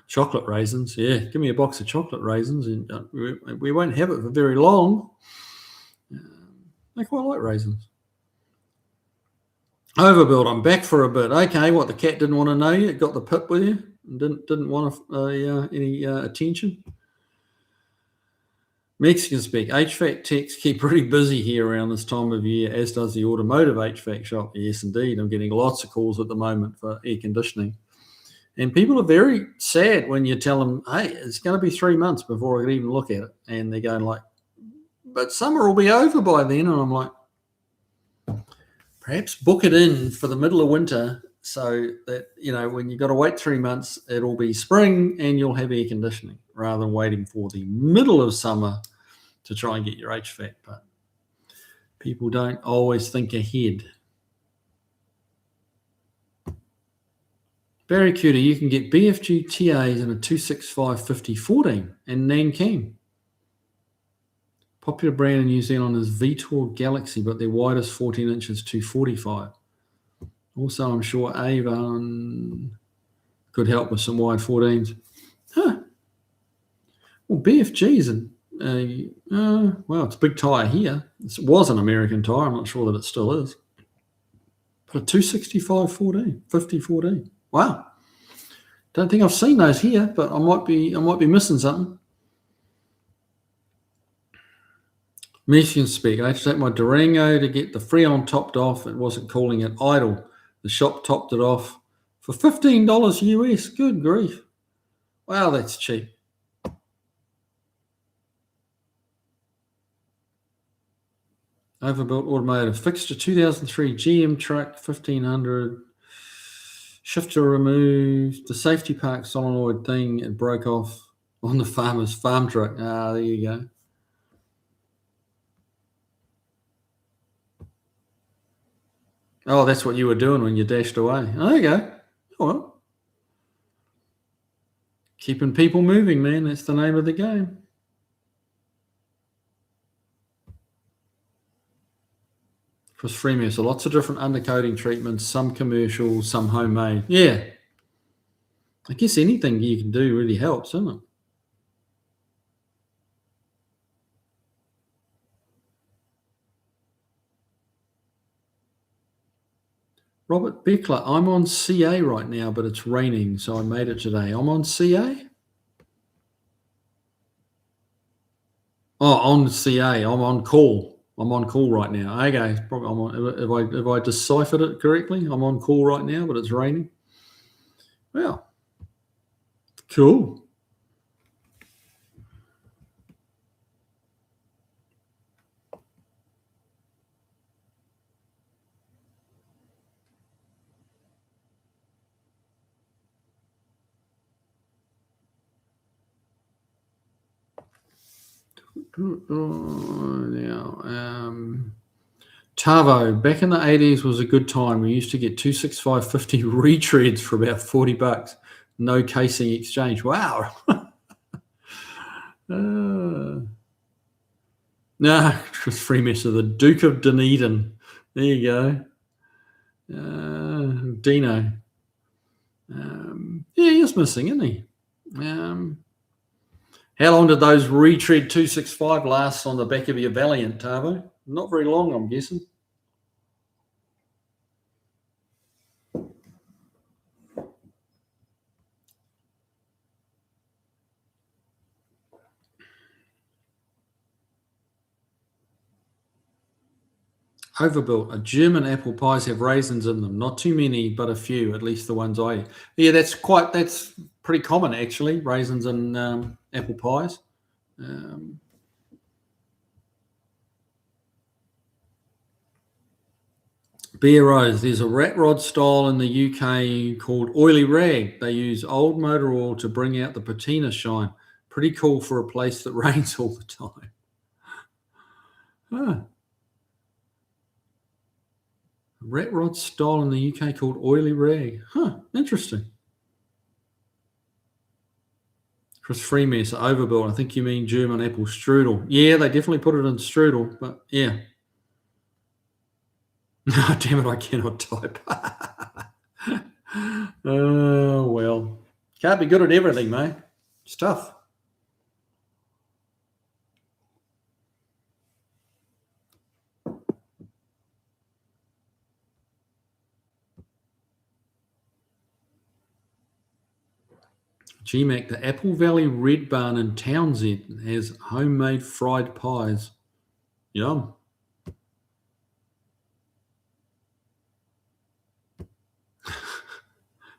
Chocolate raisins, yeah. Give me a box of chocolate raisins, and we won't have it for very long. I quite like raisins. Overbuild, I'm back for a bit. Okay, what, the cat didn't want to know you? It got the pip with you? Didn't want any attention? Mexican Speak, HVAC techs keep pretty busy here around this time of year, as does the automotive HVAC shop. Yes, indeed. I'm getting lots of calls at the moment for air conditioning. And people are very sad when you tell them, hey, it's going to be 3 months before I can even look at it. And they're going like, but summer will be over by then. And I'm like, perhaps book it in for the middle of winter so that, when you've got to wait 3 months, it'll be spring and you'll have air conditioning rather than waiting for the middle of summer to try and get your HVAC. But people don't always think ahead. Barry Cuter, you can get BFG TAs in a 265/50/14 and Nanking. Popular brand in New Zealand is Vitor Galaxy, but their widest 14 inches 245. Also, I'm sure Avon could help with some wide 14s. Huh. Well, BFG's it's a big tyre here. It was an American tyre. I'm not sure that it still is. But a 265/14, 50/14. Wow. Don't think I've seen those here, but I might be missing something. Mexican Speak. I had to take my Durango to get the Freon topped off. It wasn't calling it idle. The shop topped it off for $15 US. Good grief. Wow, that's cheap. Overbuilt automotive. Fixed a 2003 GM truck, 1500. Shifter removed. The safety park solenoid thing, it broke off on the farmer's farm truck. There you go. Oh, that's what you were doing when you dashed away. Oh, there you go. Oh, well, keeping people moving, man. That's the name of the game. Chris Freeman, so lots of different undercoating treatments, some commercial, some homemade. Yeah. I guess anything you can do really helps, doesn't it? Robert Beckler, I'm on CA right now, but it's raining, so I made it today. I'm on CA? Oh, on CA. I'm on call. I'm on call right now. Okay, probably I'm on. Have I deciphered it correctly? I'm on call right now, but it's raining. Well, cool. Now, Tavo, back in the 80s was a good time. We used to get 265.50 retreads for about $40. No casing exchange. Wow. No, Chris Freemasser, the Duke of Dunedin. There you go. Dino. Yeah, he's missing, isn't he? How long did those retread 265 last on the back of your Valiant, Tavo? Not very long, I'm guessing. Overbuilt. German apple pies have raisins in them. Not too many, but a few. At least the ones I eat. Yeah, that's pretty common actually. Raisins in apple pies. Beer Rose. There's a rat rod style in the UK called Oily Rag. They use old motor oil to bring out the patina shine. Pretty cool for a place that rains all the time. Huh. Rat rod style in the UK called Oily Rag. Huh, interesting. Chris Freemasser, overbuilt. I think you mean German apple strudel. Yeah, they definitely put it in strudel, but yeah. No, damn it, I cannot type. Oh, well. Can't be good at everything, mate. It's tough. GMAC, the Apple Valley Red Barn in Townsend has homemade fried pies. Yum.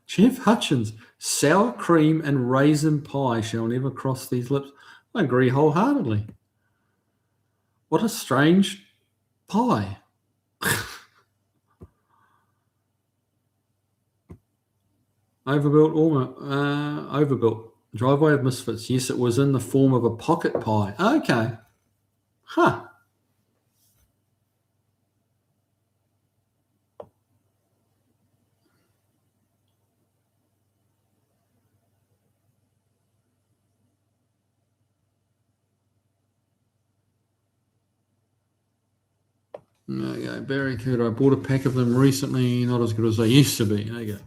Jeff Hutchins, sour cream and raisin pie shall never cross these lips. I agree wholeheartedly. What a strange pie. Overbuilt. Driveway of Misfits. Yes, it was in the form of a pocket pie. Okay. Huh. Okay, Barracuda. I bought a pack of them recently. Not as good as they used to be. Okay.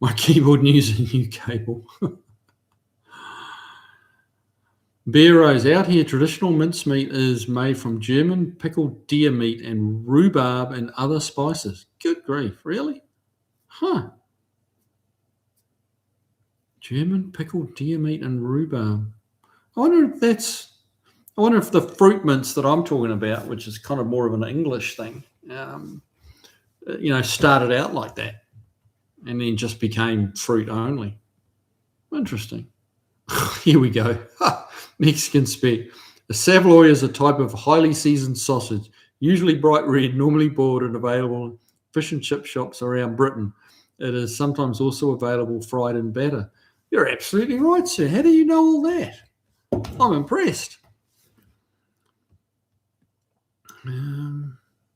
My keyboard needs a new cable. Beer Rose. Out here, traditional mincemeat is made from German pickled deer meat and rhubarb and other spices. Good grief. Really? Huh. German pickled deer meat and rhubarb. I wonder if the fruit mince that I'm talking about, which is kind of more of an English thing, started out like that and then just became fruit only. Interesting. Here we go. Mexican spec. A Savoy is a type of highly seasoned sausage, usually bright red, normally boiled and available in fish and chip shops around Britain. It is sometimes also available fried in batter. You're absolutely right, sir. How do you know all that? I'm impressed.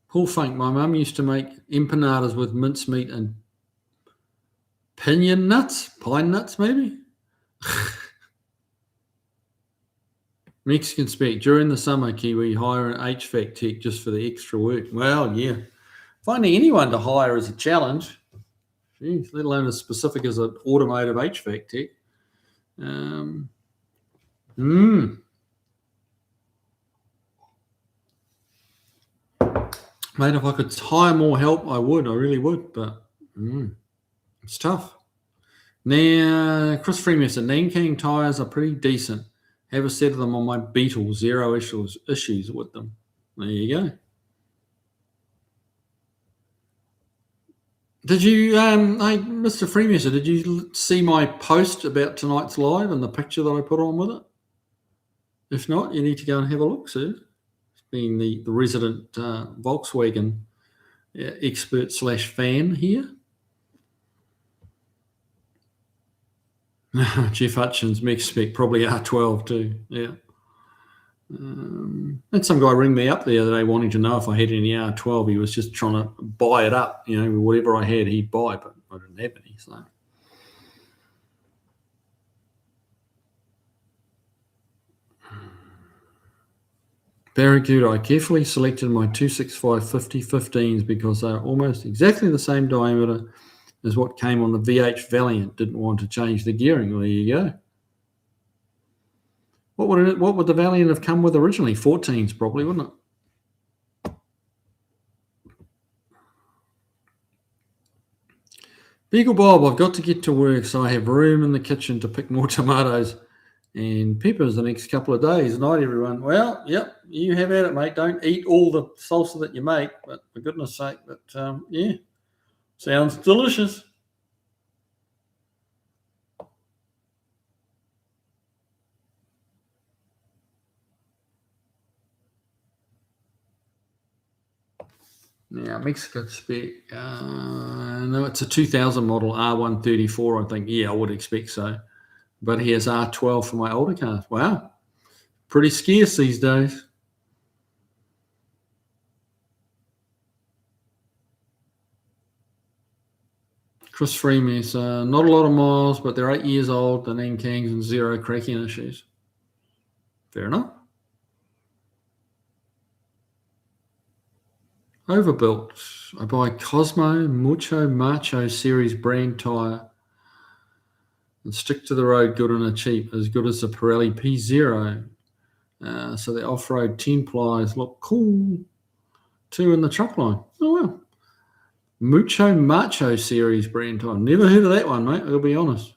Paul Funk, my mum used to make empanadas with mincemeat and pine nuts maybe. Mexican speak. During the summer, Kiwi hire an HVAC tech just for the extra work. Well, yeah. Finding anyone to hire is a challenge. Jeez, let alone as specific as an automotive HVAC tech. Mate, if I could hire more help, I would. I really would. But it's tough. Now, Chris Freeman said, Nankang tyres are pretty decent. Have a set of them on my Beetle. Zero issues with them. There you go. Did you, hey, Mr. Freeman, did you see my post about tonight's live and the picture that I put on with it? If not, you need to go and have a look, sir. Being the resident Volkswagen expert / fan here. Jeff Hutchins, mech spec, probably R12 too. Yeah. Had some guy ring me up the other day wanting to know if I had any R12. He was just trying to buy it up. Whatever I had, he'd buy, but I didn't have any. So. Barracuda, I carefully selected my 265/50 15s because they're almost exactly the same diameter as what came on the VH Valiant. Didn't want to change the gearing. Well, there you go. What would the Valiant have come with originally? 14s probably, wouldn't it? Beagle Bob, I've got to get to work, so I have room in the kitchen to pick more tomatoes and peppers the next couple of days. Night, everyone. Well, yep, you have at it, mate. Don't eat all the salsa that you make, but for goodness sake, but yeah, sounds delicious. Now, Mexican spec, no, it's a 2000 model R134, I think. Yeah, I would expect so. But he has R12 for my older cars. Wow. Pretty scarce these days. Chris Freeman, not a lot of miles, but they're 8 years old, the Nankangs, and zero cracking issues. Fair enough. Overbuilt. I buy Cosmo Mucho Macho Series brand tyre and stick to the road good and a cheap, as good as the Pirelli P0. So the off-road 10 plies look cool too in the truck line. Oh, well. Mucho Macho Series brand tyre. Never heard of that one, mate. I'll be honest.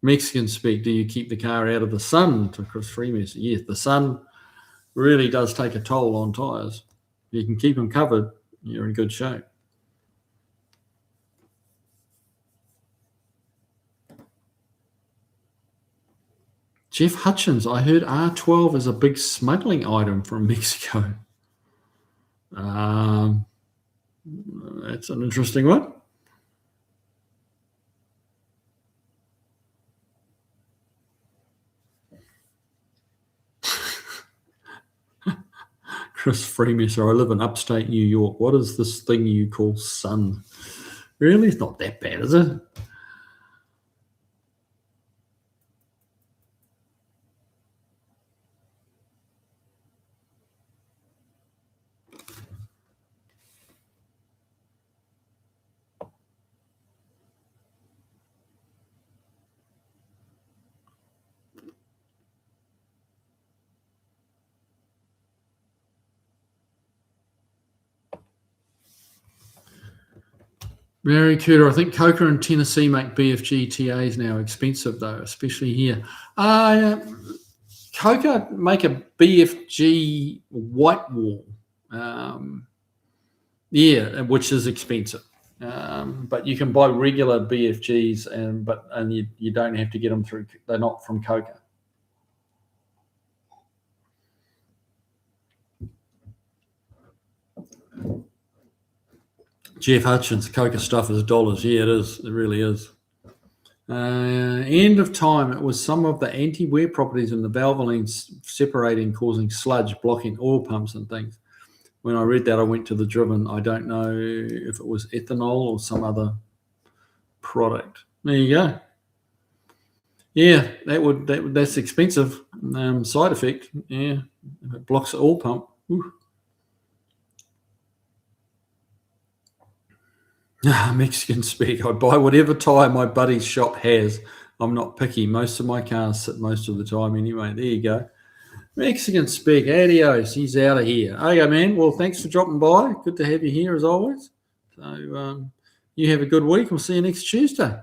Mexican speak. Do you keep the car out of the sun? To Chris Freeman. Yes, the sun really does take a toll on tyres. You can keep them covered, you're in good shape. Jeff Hutchins, I heard R12 is a big smuggling item from Mexico. That's an interesting one. Chris Freeman, I live in upstate New York. What is this thing you call sun? Really? It's not that bad, is it? Very cute. I think Coca and Tennessee make BFG TAs now. Expensive though, especially here. Coca make a BFG white wall. Yeah, which is expensive. But you can buy regular BFGs, and you don't have to get them through. They're not from Coca. Jeff Hutchins, Coca stuff is dollars. Yeah, it is. It really is. End of time. It was some of the anti-wear properties in the valvoline separating, causing sludge, blocking oil pumps and things. when I read that, I went to the driven. I don't know if it was ethanol or some other product. There you go. Yeah, that's expensive. Side effect. Yeah, if it blocks the oil pump. Ooh. Mexican spec. I buy whatever tyre my buddy's shop has. I'm not picky. Most of my cars sit most of the time anyway. There you go. Mexican spec. Adios. He's out of here. Okay, man. Well, thanks for dropping by. Good to have you here as always. So you have a good week. We'll see you next Tuesday.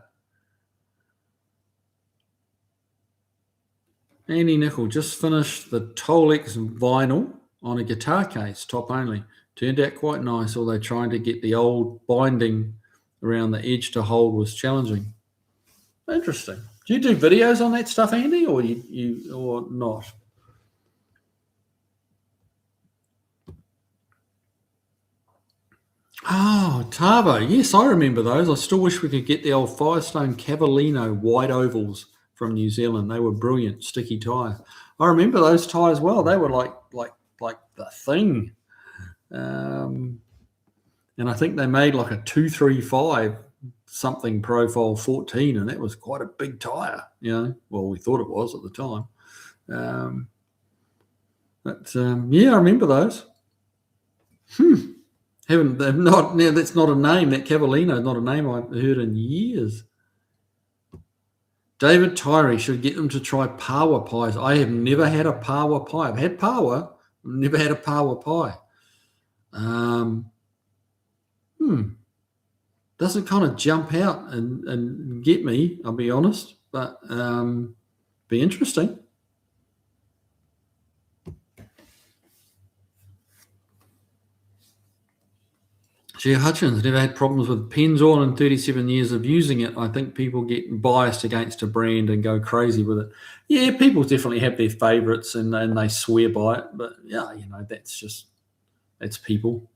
Andy Nickel just finished the Tolex vinyl on a guitar case, top only. Turned out quite nice, although trying to get the old binding around the edge to hold was challenging. Interesting. Do you do videos on that stuff, Andy, or you or not? Oh, Tavo. Yes, I remember those. I still wish we could get the old Firestone Cavallino wide ovals from New Zealand. They were brilliant, sticky tyre. I remember those tyres well. They were like the thing. And I think they made like a 235 something profile 14, and that was quite a big tyre. Well, we thought it was at the time. Yeah, I remember those. That's not a name. That Cavallino is not a name I've heard in years. David Tyree should get them to try Pawa pies. I have never had a Pawa pie. I've had Pawa, never had a Pawa pie. Doesn't kind of jump out and get me, I'll be honest, but be interesting. Jeff Hutchins, never had problems with Pennzoil in 37 years of using it. I think people get biased against a brand and go crazy with it. Yeah, people definitely have their favourites and they swear by it, but yeah, that's people.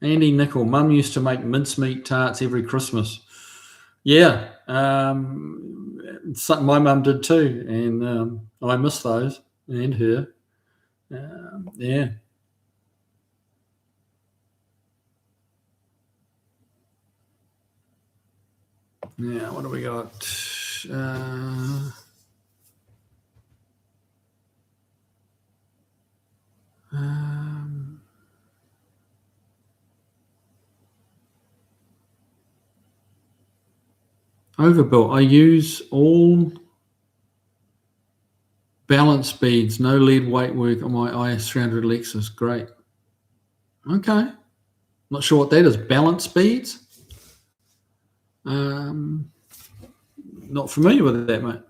Andy Nickel, Mum used to make mincemeat tarts every Christmas. Yeah, my mum did too, and I miss those and her. Yeah. Yeah, what do we got? Overbuilt. I use all balance beads, no lead weight work on my IS 300 Lexus. Great. Okay. Not sure what that is. Balance beads? Not familiar with that, mate.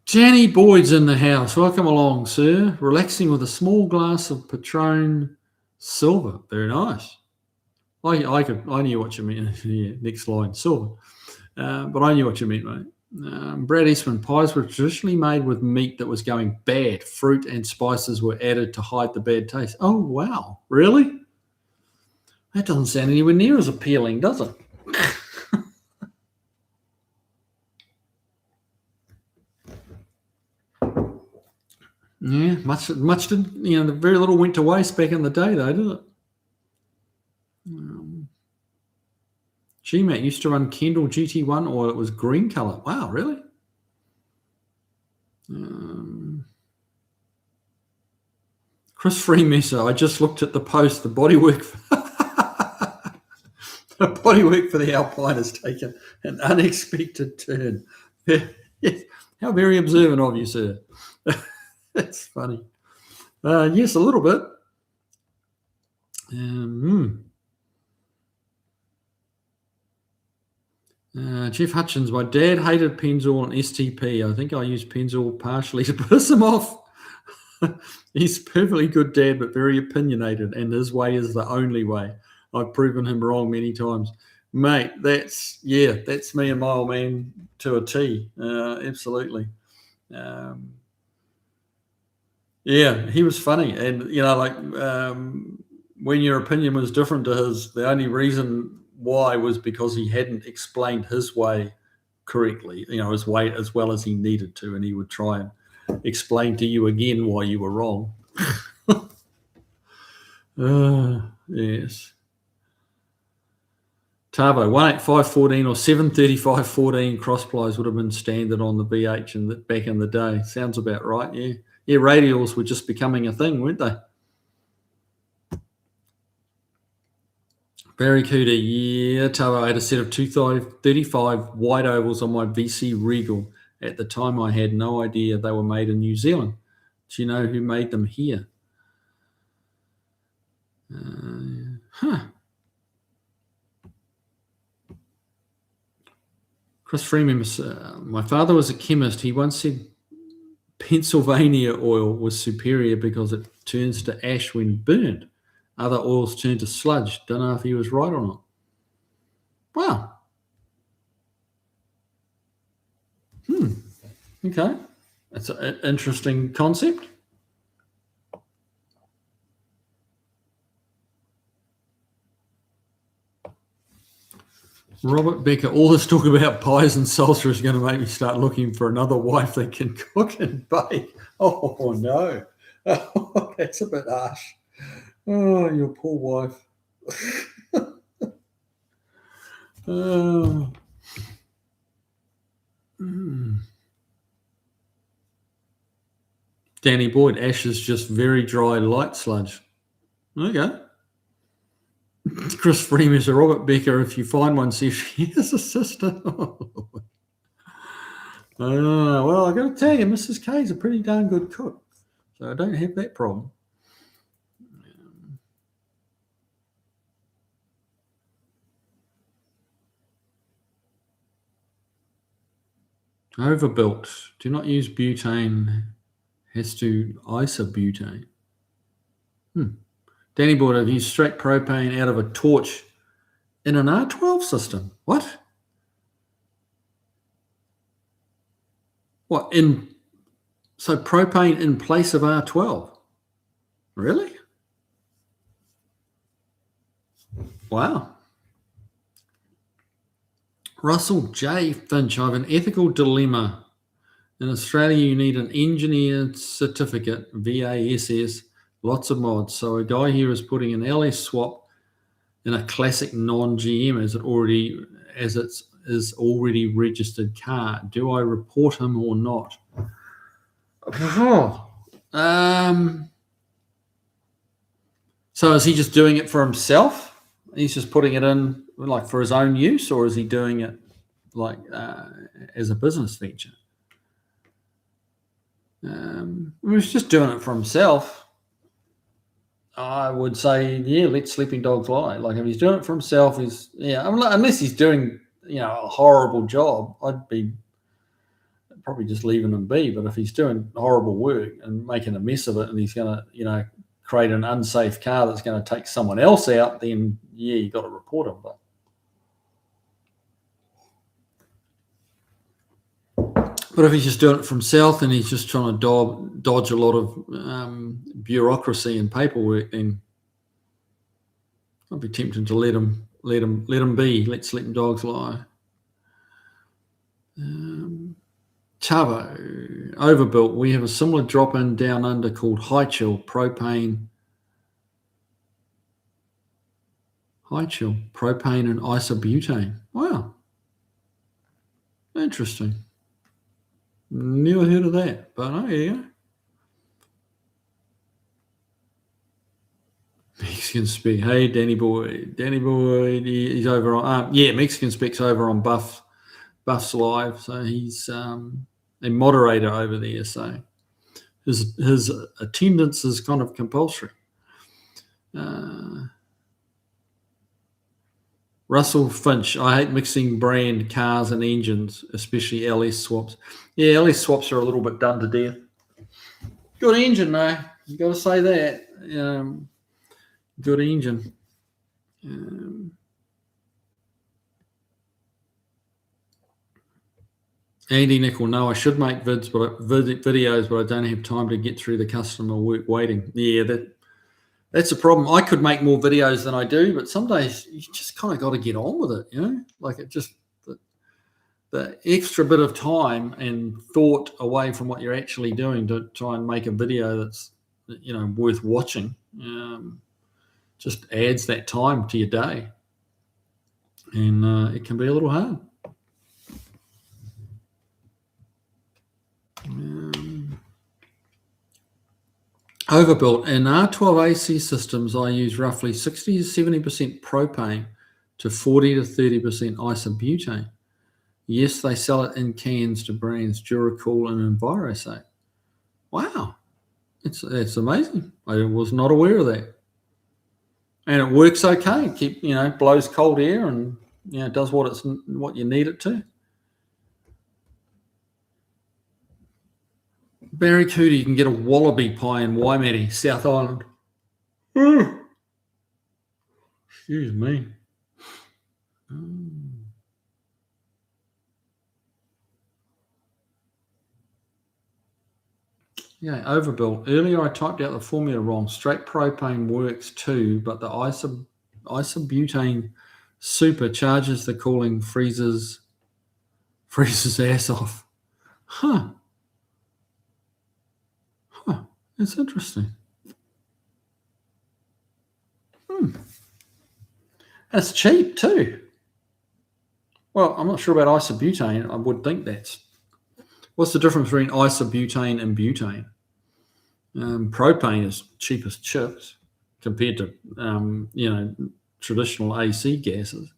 Janny Boyd's in the house. Welcome along, sir. Relaxing with a small glass of Patron Silver. Very nice. I knew what you meant. Yeah, next line, silver. But I knew what you meant, mate. Brad Eastman, pies were traditionally made with meat that was going bad. Fruit and spices were added to hide the bad taste. Oh, wow. Really? That doesn't sound anywhere near as appealing, does it? Yeah, much did, very little went to waste back in the day, though, didn't it? GMAT used to run Kendall GT1 oil. It was green color. Wow, really? Chris Freemesser, I just looked at the post. The bodywork for the Alpine has taken an unexpected turn. Yes. How very observant of you, sir. That's funny. Yes, a little bit. Jeff Hutchins, my dad hated Pennzoil and STP. I think I used Pennzoil partially to piss him off. He's a perfectly good dad, but very opinionated, and his way is the only way. I've proven him wrong many times. Mate, that's me and my old man to a T. Absolutely. Yeah, he was funny, and like when your opinion was different to his, the only reason why was because he hadn't explained his way correctly. His way as well as he needed to, and he would try and explain to you again why you were wrong. Yes. Tavo, 18514 or 73514 cross plies would have been standard on the BH back in the day. Sounds about right, yeah. Yeah, radials were just becoming a thing, weren't they? Barracuda, yeah. Tavo, I had a set of 235 wide ovals on my VC Regal. At the time, I had no idea they were made in New Zealand. Do you know who made them here? Chris Freeman, my father was a chemist. He once said Pennsylvania oil was superior because it turns to ash when burned. Other oils turn to sludge. Don't know if he was right or not. Wow. Okay. That's an interesting concept. Robert Becker, all this talk about pies and salsa is going to make me start looking for another wife that can cook and bake. Oh, no. Oh, that's a bit harsh. Oh, your poor wife. Oh. Danny Boyd, ash is just very dry, light sludge. Okay. Chris Freeman, so Robert Becker, if you find one, see if she has a sister. Well, I got to tell you, Mrs. K is a pretty darn good cook, so I don't have that problem. Overbuilt. Do not use butane. Has to isobutane. Danny Boyd, have used straight propane out of a torch in an R12 system. What? What in? So propane in place of R12? Really? Wow. Russell J. Finch, I have an ethical dilemma. In Australia, you need an engineered certificate, VASS, lots of mods. So a guy here is putting an LS swap in a classic non-GM as it is already registered car. Do I report him or not? So is he just doing it for himself? He's just putting it in like for his own use, or is he doing it like as a business venture? He's just doing it for himself. I would say, yeah, let sleeping dogs lie. Like if he's doing it for himself, unless he's doing a horrible job, I'd be probably just leaving him be. But if he's doing horrible work and making a mess of it, and he's going to create an unsafe car that's going to take someone else out, then yeah, you got to report him. But if he's just doing it for himself and he's just trying to dodge a lot of bureaucracy and paperwork, then I'd be tempted to let him be. Let sleeping dogs lie. Chavo, overbuilt. We have a similar drop-in down under called High Chill propane. High Chill propane and isobutane. Wow, interesting. Never heard of that, but oh, yeah. Mexican Spec. Hey, Danny Boy. He's over on. Mexican Spec's over on Buff's Live, so he's a moderator over there. So his attendance is kind of compulsory. Russell Finch. I hate mixing brand cars and engines, especially LS swaps. Yeah, LS swaps are a little bit done to death. Good engine, though. You got to say that. Good engine. Andy Nickel, no, I should make videos, but I don't have time to get through the customer work waiting. Yeah, that's a problem. I could make more videos than I do, but some days you just kind of got to get on with it, Like it just the extra bit of time and thought away from what you're actually doing to try and make a video that's worth watching. Just adds that time to your day, and it can be a little hard. Overbuilt. In R12AC systems, I use roughly 60 to 70% propane to 40 to 30% isobutane. Yes, they sell it in cans to brands Duracool and Envirosafe. Wow, it's amazing. I was not aware of that. And it works okay. Blows cold air and does what you need it to. Barracuda, you can get a wallaby pie in Waimate, South Island. Excuse me. Yeah, overbuilt. Earlier I typed out the formula wrong. Straight propane works too, but the isobutane super charges the cooling, freezes ass off. Huh. That's interesting. That's cheap too. Well, I'm not sure about isobutane. I would think what's the difference between isobutane and butane? Propane is cheap as chips compared to traditional AC gases.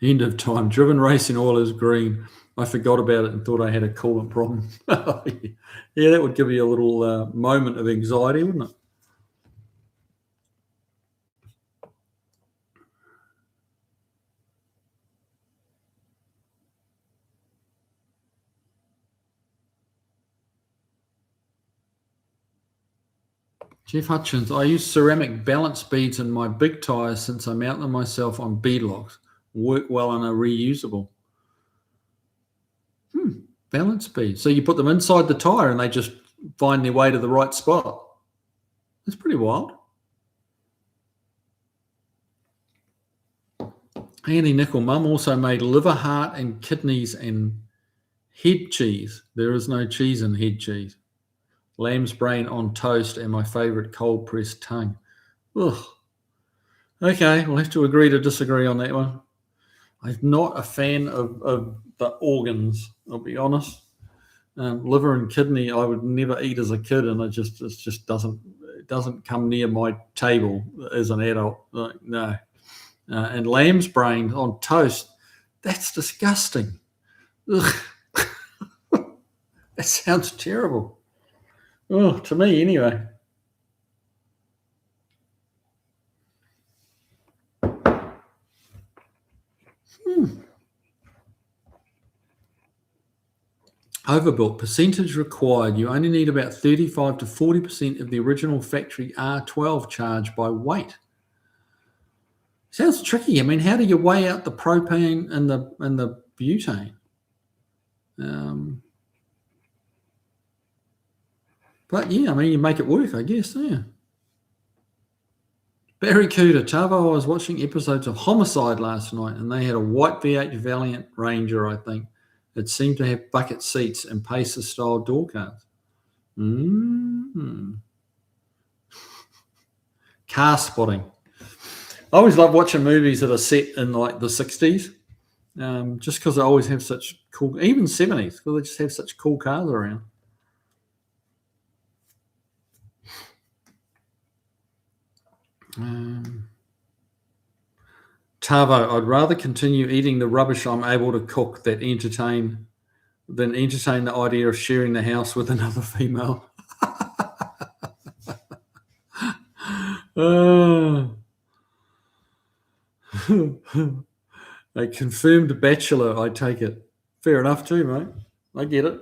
End of time. Driven racing oil is green. I forgot about it and thought I had a coolant problem. Yeah, that would give you a little moment of anxiety, wouldn't it? Jeff Hutchins, I use ceramic balance beads in my big tyres since I mount them myself on bead locks. Work well and are reusable. Balance beads. So you put them inside the tyre and they just find their way to the right spot. That's pretty wild. Andy Nickel, Mum also made liver, heart, and kidneys and head cheese. There is no cheese in head cheese. Lamb's brain on toast and my favourite cold pressed tongue. Ugh. Okay, we'll have to agree to disagree on that one. I'm not a fan of the organs, I'll be honest. Liver and kidney I would never eat as a kid, and it just doesn't come near my table as an adult. No. And lamb's brain on toast, that's disgusting. Ugh. That sounds terrible. Oh, to me anyway. Overbuilt. Percentage required. You only need about 35 to 40% of the original factory R12 charge by weight. Sounds tricky. I mean, how do you weigh out the propane and the butane? But yeah, I mean, you make it work, I guess. Yeah. Barracuda. Tavo, I was watching episodes of Homicide last night, and they had a white V8 Valiant Ranger, I think. It seemed to have bucket seats and Pacer-style door cards. Car spotting. I always love watching movies that are set in like the 60s, just because they always have such cool, even 70s, because they just have such cool cars around. Tavo, I'd rather continue eating the rubbish I'm able to cook than entertain the idea of sharing the house with another female. A confirmed bachelor, I take it. Fair enough too, mate. I get it.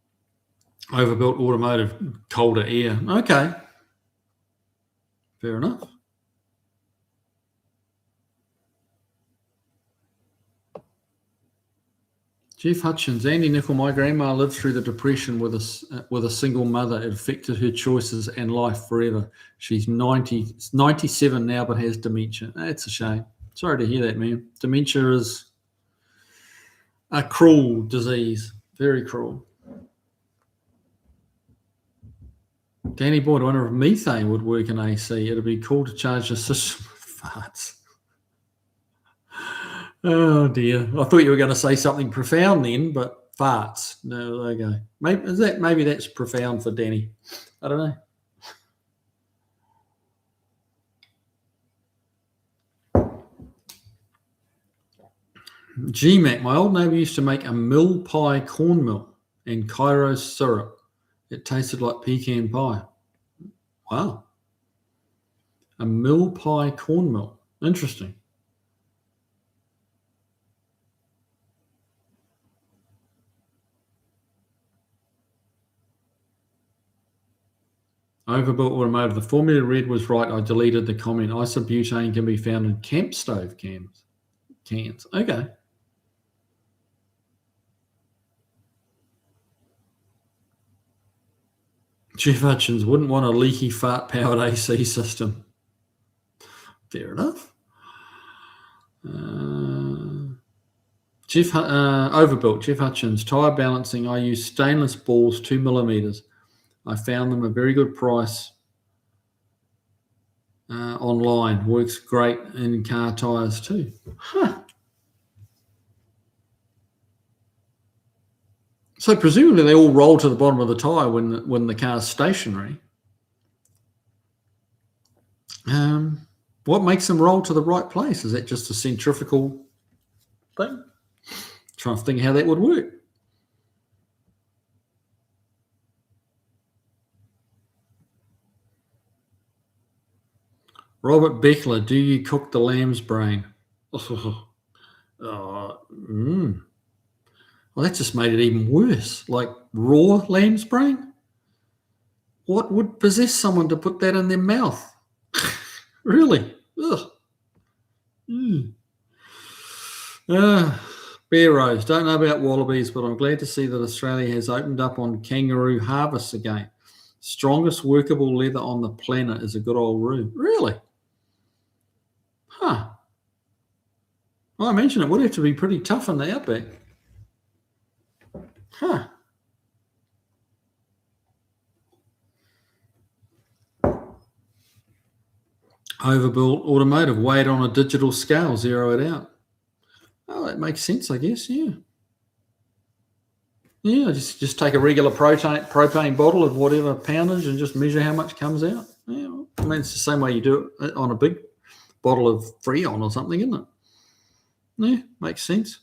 Overbuilt automotive, colder air. Okay, fair enough. Jeff Hutchins, Andy Nicol, my grandma lived through the Depression with a single mother. It affected her choices and life forever. She's 97 now, but has dementia. That's a shame. Sorry to hear that, man. Dementia is a cruel disease, very cruel. Danny Boyd, I wonder if methane would work in AC. It'd be cool to charge the system with farts. Oh dear! I thought you were going to say something profound then, but farts. No, there you go. Maybe that's profound for Danny. I don't know. GMAC, my old neighbour used to make a mill pie cornmeal and Cairo syrup. It tasted like pecan pie. Wow. A mill pie cornmeal. Interesting. Overbuilt automotive. The formula read was right. I deleted the comment. Isobutane can be found in camp stove cans. Okay. Jeff Hutchins wouldn't want a leaky fart-powered AC system. Fair enough. Overbuilt. Jeff Hutchins. Tyre balancing. I use stainless balls, 2 millimeters. I found them a very good price online. Works great in car tyres too. Huh. So presumably they all roll to the bottom of the tyre when the car's stationary. What makes them roll to the right place? Is that just a centrifugal thing? Trying to think how that would work. Robert Beckler, do you cook the lamb's brain? Well, that just made it even worse. Like raw lamb's brain? What would possess someone to put that in their mouth? Really? Ugh. Bear Rose. Don't know about wallabies, but I'm glad to see that Australia has opened up on kangaroo harvests again. Strongest workable leather on the planet is a good old roo. Really? Huh. Well, I mentioned it would have to be pretty tough in the outback. Huh. Overbuilt automotive, weighed on a digital scale, zero it out. Oh, that makes sense, I guess, yeah. Yeah, just take a regular propane bottle of whatever poundage and just measure how much comes out. Yeah, I mean, it's the same way you do it on a big bottle of Freon or something, isn't it? Yeah, makes sense.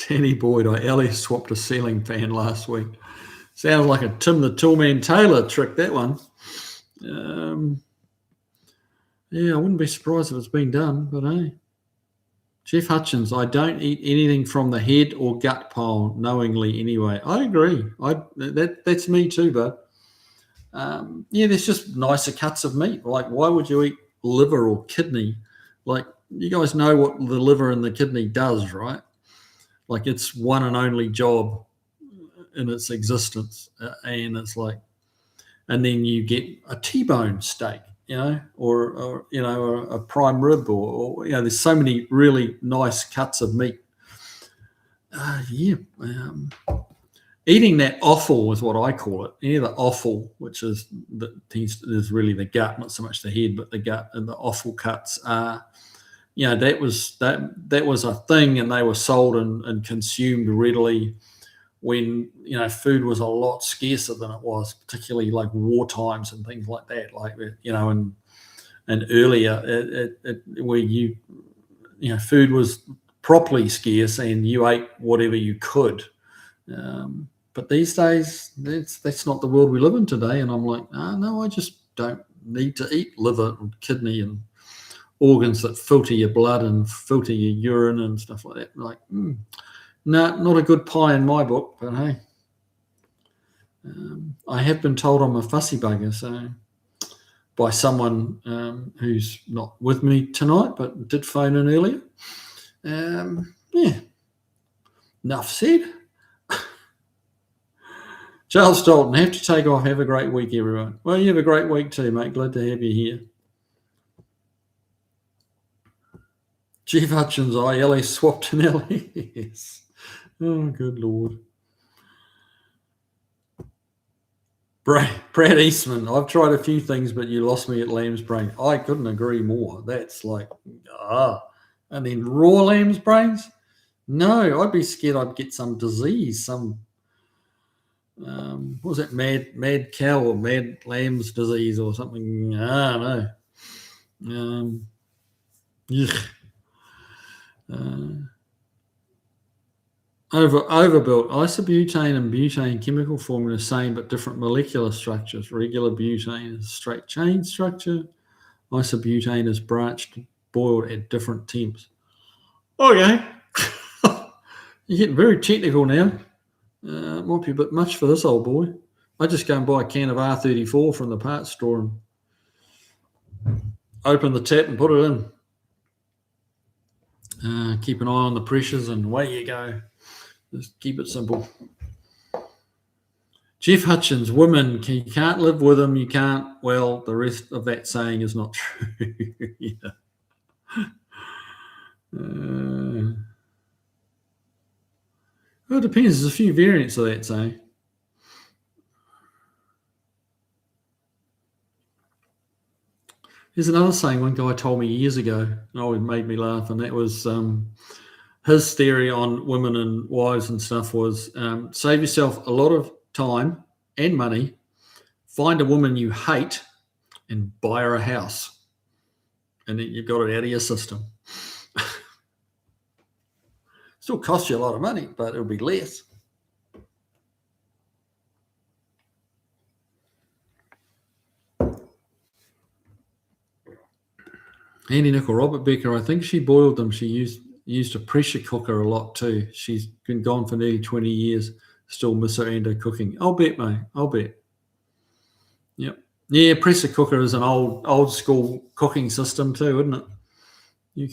Danny Boyd, I alley swapped a ceiling fan last week. Sounds like a Tim the Toolman Taylor trick, that one. Yeah, I wouldn't be surprised if it's been done, but hey. Jeff Hutchins, I don't eat anything from the head or gut pile knowingly anyway. I agree. That's me too, but yeah, there's just nicer cuts of meat. Like, why would you eat liver or kidney? Like, you guys know what the liver and the kidney does, right? Like, it's one and only job in its existence, and it's like, and then you get a T-bone steak, or a prime rib, or there's so many really nice cuts of meat. Eating that offal is what I call it. The offal, which is really the gut, not so much the head, but the gut and the offal cuts are. That was a thing, and they were sold and consumed readily when food was a lot scarcer than it was, particularly like war times and things like that. Like and earlier, where food was properly scarce and you ate whatever you could. But these days, that's not the world we live in today. And I'm like, no, I just don't need to eat liver and kidney and organs that filter your blood and filter your urine and stuff like that. Like, no, not a good pie in my book, but hey. I have been told I'm a fussy bugger, so by someone who's not with me tonight, but did phone in earlier. Yeah, enough said. Charles Dalton, have to take off. Have a great week, everyone. Well, you have a great week too, mate. Glad to have you here. Jeff Hutchins, LA swapped an LS. Oh, good Lord. Brad Eastman, I've tried a few things, but you lost me at lamb's brain. I couldn't agree more. That's like, and then raw lamb's brains? No, I'd be scared I'd get some disease, some, what was it, mad cow or mad lamb's disease or something. I don't know. Overbuilt. Isobutane and butane chemical formula same but different molecular structures. Regular butane is straight chain structure. Isobutane is branched, boiled at different temps. Okay. You're getting very technical now. Might be a bit much for this old boy. I just go and buy a can of R34 from the parts store and open the tap and put it in. Keep an eye on the pressures and away you go. Just keep it simple. Jeff Hutchins, women, you can't live with them, you can't. Well, the rest of that saying is not true. Yeah. Well, it depends. There's a few variants of that saying. There's another saying one guy told me years ago, and it made me laugh, and that was his theory on women and wives and stuff was save yourself a lot of time and money, find a woman you hate, and buy her a house. And then you've got it out of your system. Still costs you a lot of money, but it'll be less. Andy Nickel, Robert Becker, I think she boiled them. She used a pressure cooker a lot too. She's been gone for nearly 20 years. Still miss her and her cooking. I'll bet, mate. I'll bet. Yep. Yeah, pressure cooker is an old school cooking system too, isn't it? You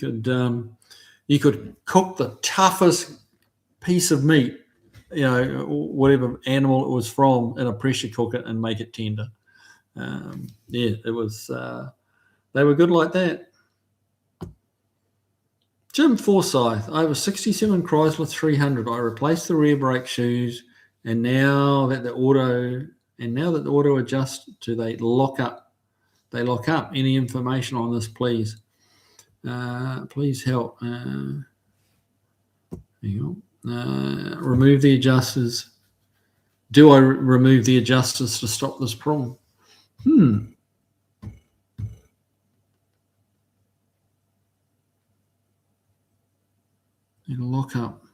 could cook the toughest piece of meat, whatever animal it was from, in a pressure cooker and make it tender. It was. They were good like that. Jim Forsyth, I have a 67 Chrysler 300. I replaced the rear brake shoes, and now that the auto adjusts, do they lock up? They lock up. Any information on this, please? Please help. Hang on. Remove the adjusters. Do I remove the adjusters to stop this problem? It'll lock up.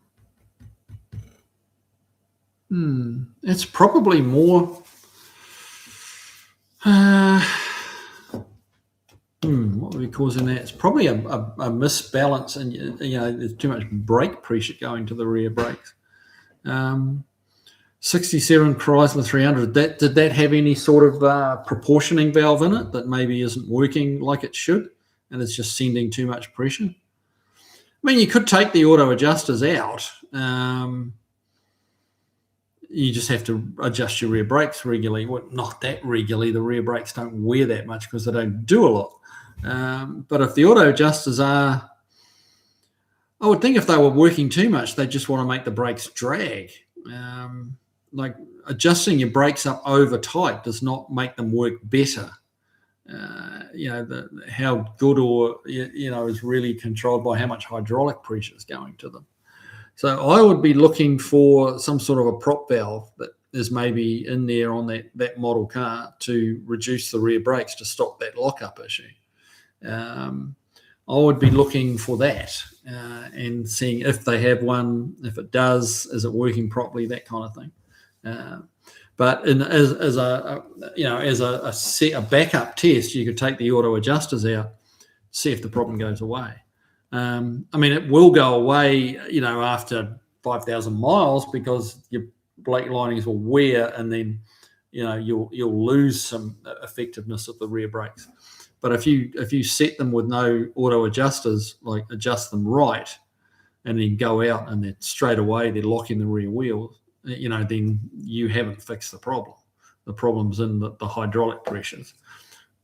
It's probably more. What would be causing that? It's probably a misbalance, and there's too much brake pressure going to the rear brakes. 67 Chrysler 300. Did that have any sort of proportioning valve in it that maybe isn't working like it should, and it's just sending too much pressure? I mean, you could take the auto adjusters out. You just have to adjust your rear brakes regularly. Well, not that regularly. The rear brakes don't wear that much because they don't do a lot. But if the auto adjusters are, I would think if they were working too much, they just want to make the brakes drag. Like adjusting your brakes up over tight does not make them work better. How good or is really controlled by how much hydraulic pressure is going to them. So I would be looking for some sort of a prop valve that is maybe in there on that model car to reduce the rear brakes to stop that lockup issue. I would be looking for that and seeing if they have one. If it does, is it working properly? That kind of thing. But as a backup test, you could take the auto adjusters out, see if the problem goes away. I mean, it will go away, after 5,000 miles, because your brake linings will wear, and then you'll lose some effectiveness of the rear brakes. But if you set them with no auto adjusters, like adjust them right, and then go out and then straight away they're locking the rear wheels, then you haven't fixed the problem. The problem's in the hydraulic pressures.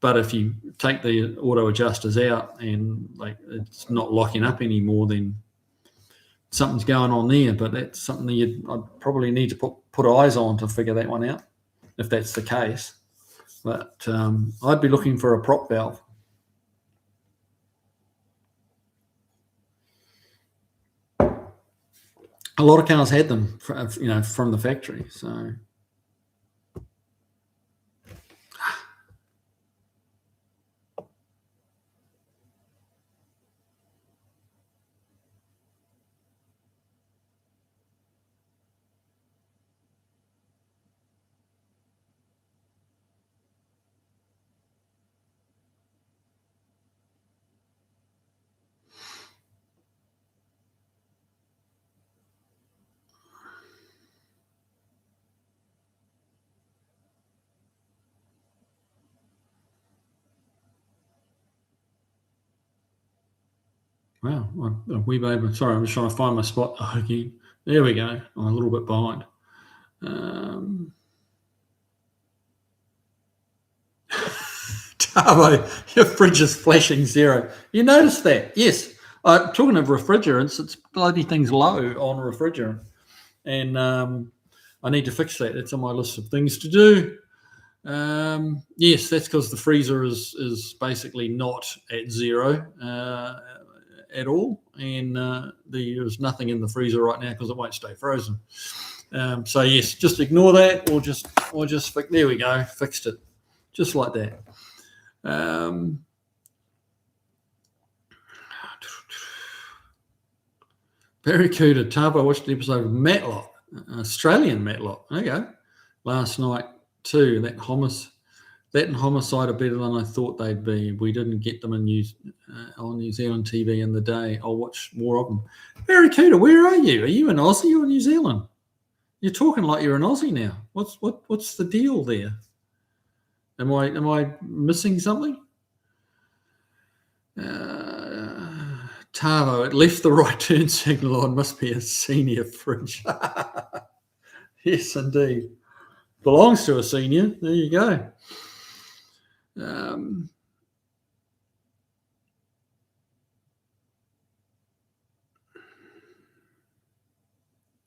But if you take the auto adjusters out and it's not locking up anymore, then something's going on there. But that's something that I'd probably need to put eyes on to figure that one out, if that's the case. But I'd be looking for a prop valve. A lot of cars had them, from the factory. So. Wow, a wee baby. Sorry, I'm just trying to find my spot again. There we go. I'm a little bit behind. Tavo, your fridge is flashing 0. You noticed that? Yes. Talking of refrigerants, it's bloody thing's low on refrigerant. And I need to fix that. It's on my list of things to do. Yes, that's because the freezer is basically not at 0 at all, and there's nothing in the freezer right now because it won't stay frozen. So yes, just ignore that, or just there we go, fixed it, just like that. Barracuda, Tabo watched the episode of Matlock, Australian Matlock. Okay, last night too. That and Homicide are better than I thought they'd be. We didn't get them on New Zealand TV in the day. I'll watch more of them. Barracuda, where are you? Are you in Aussie or New Zealand? You're talking like you're in Aussie now. What's the deal there? Am I missing something? Tavo, it left the right turn signal on. Must be a senior fridge. Yes, indeed. Belongs to a senior. There you go.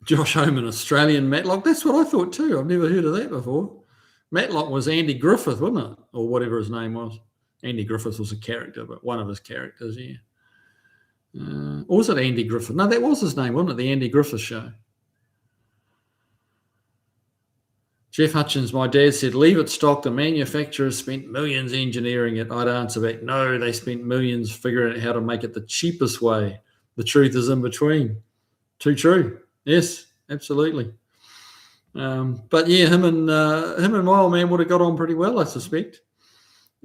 Josh Homan, Australian Matlock. That's what I thought too. I've never heard of that before. Matlock was Andy Griffith, wasn't it? Or whatever his name was. Andy Griffith was a character, but one of his characters, yeah. Or was it Andy Griffith? No, that was his name, wasn't it? The Andy Griffith Show. Jeff Hutchins, my dad said, leave it stock. The manufacturers spent millions engineering it. I'd answer back, no, they spent millions figuring out how to make it the cheapest way. The truth is in between. Too true. Yes, absolutely. But yeah, him and my old man would have got on pretty well, I suspect.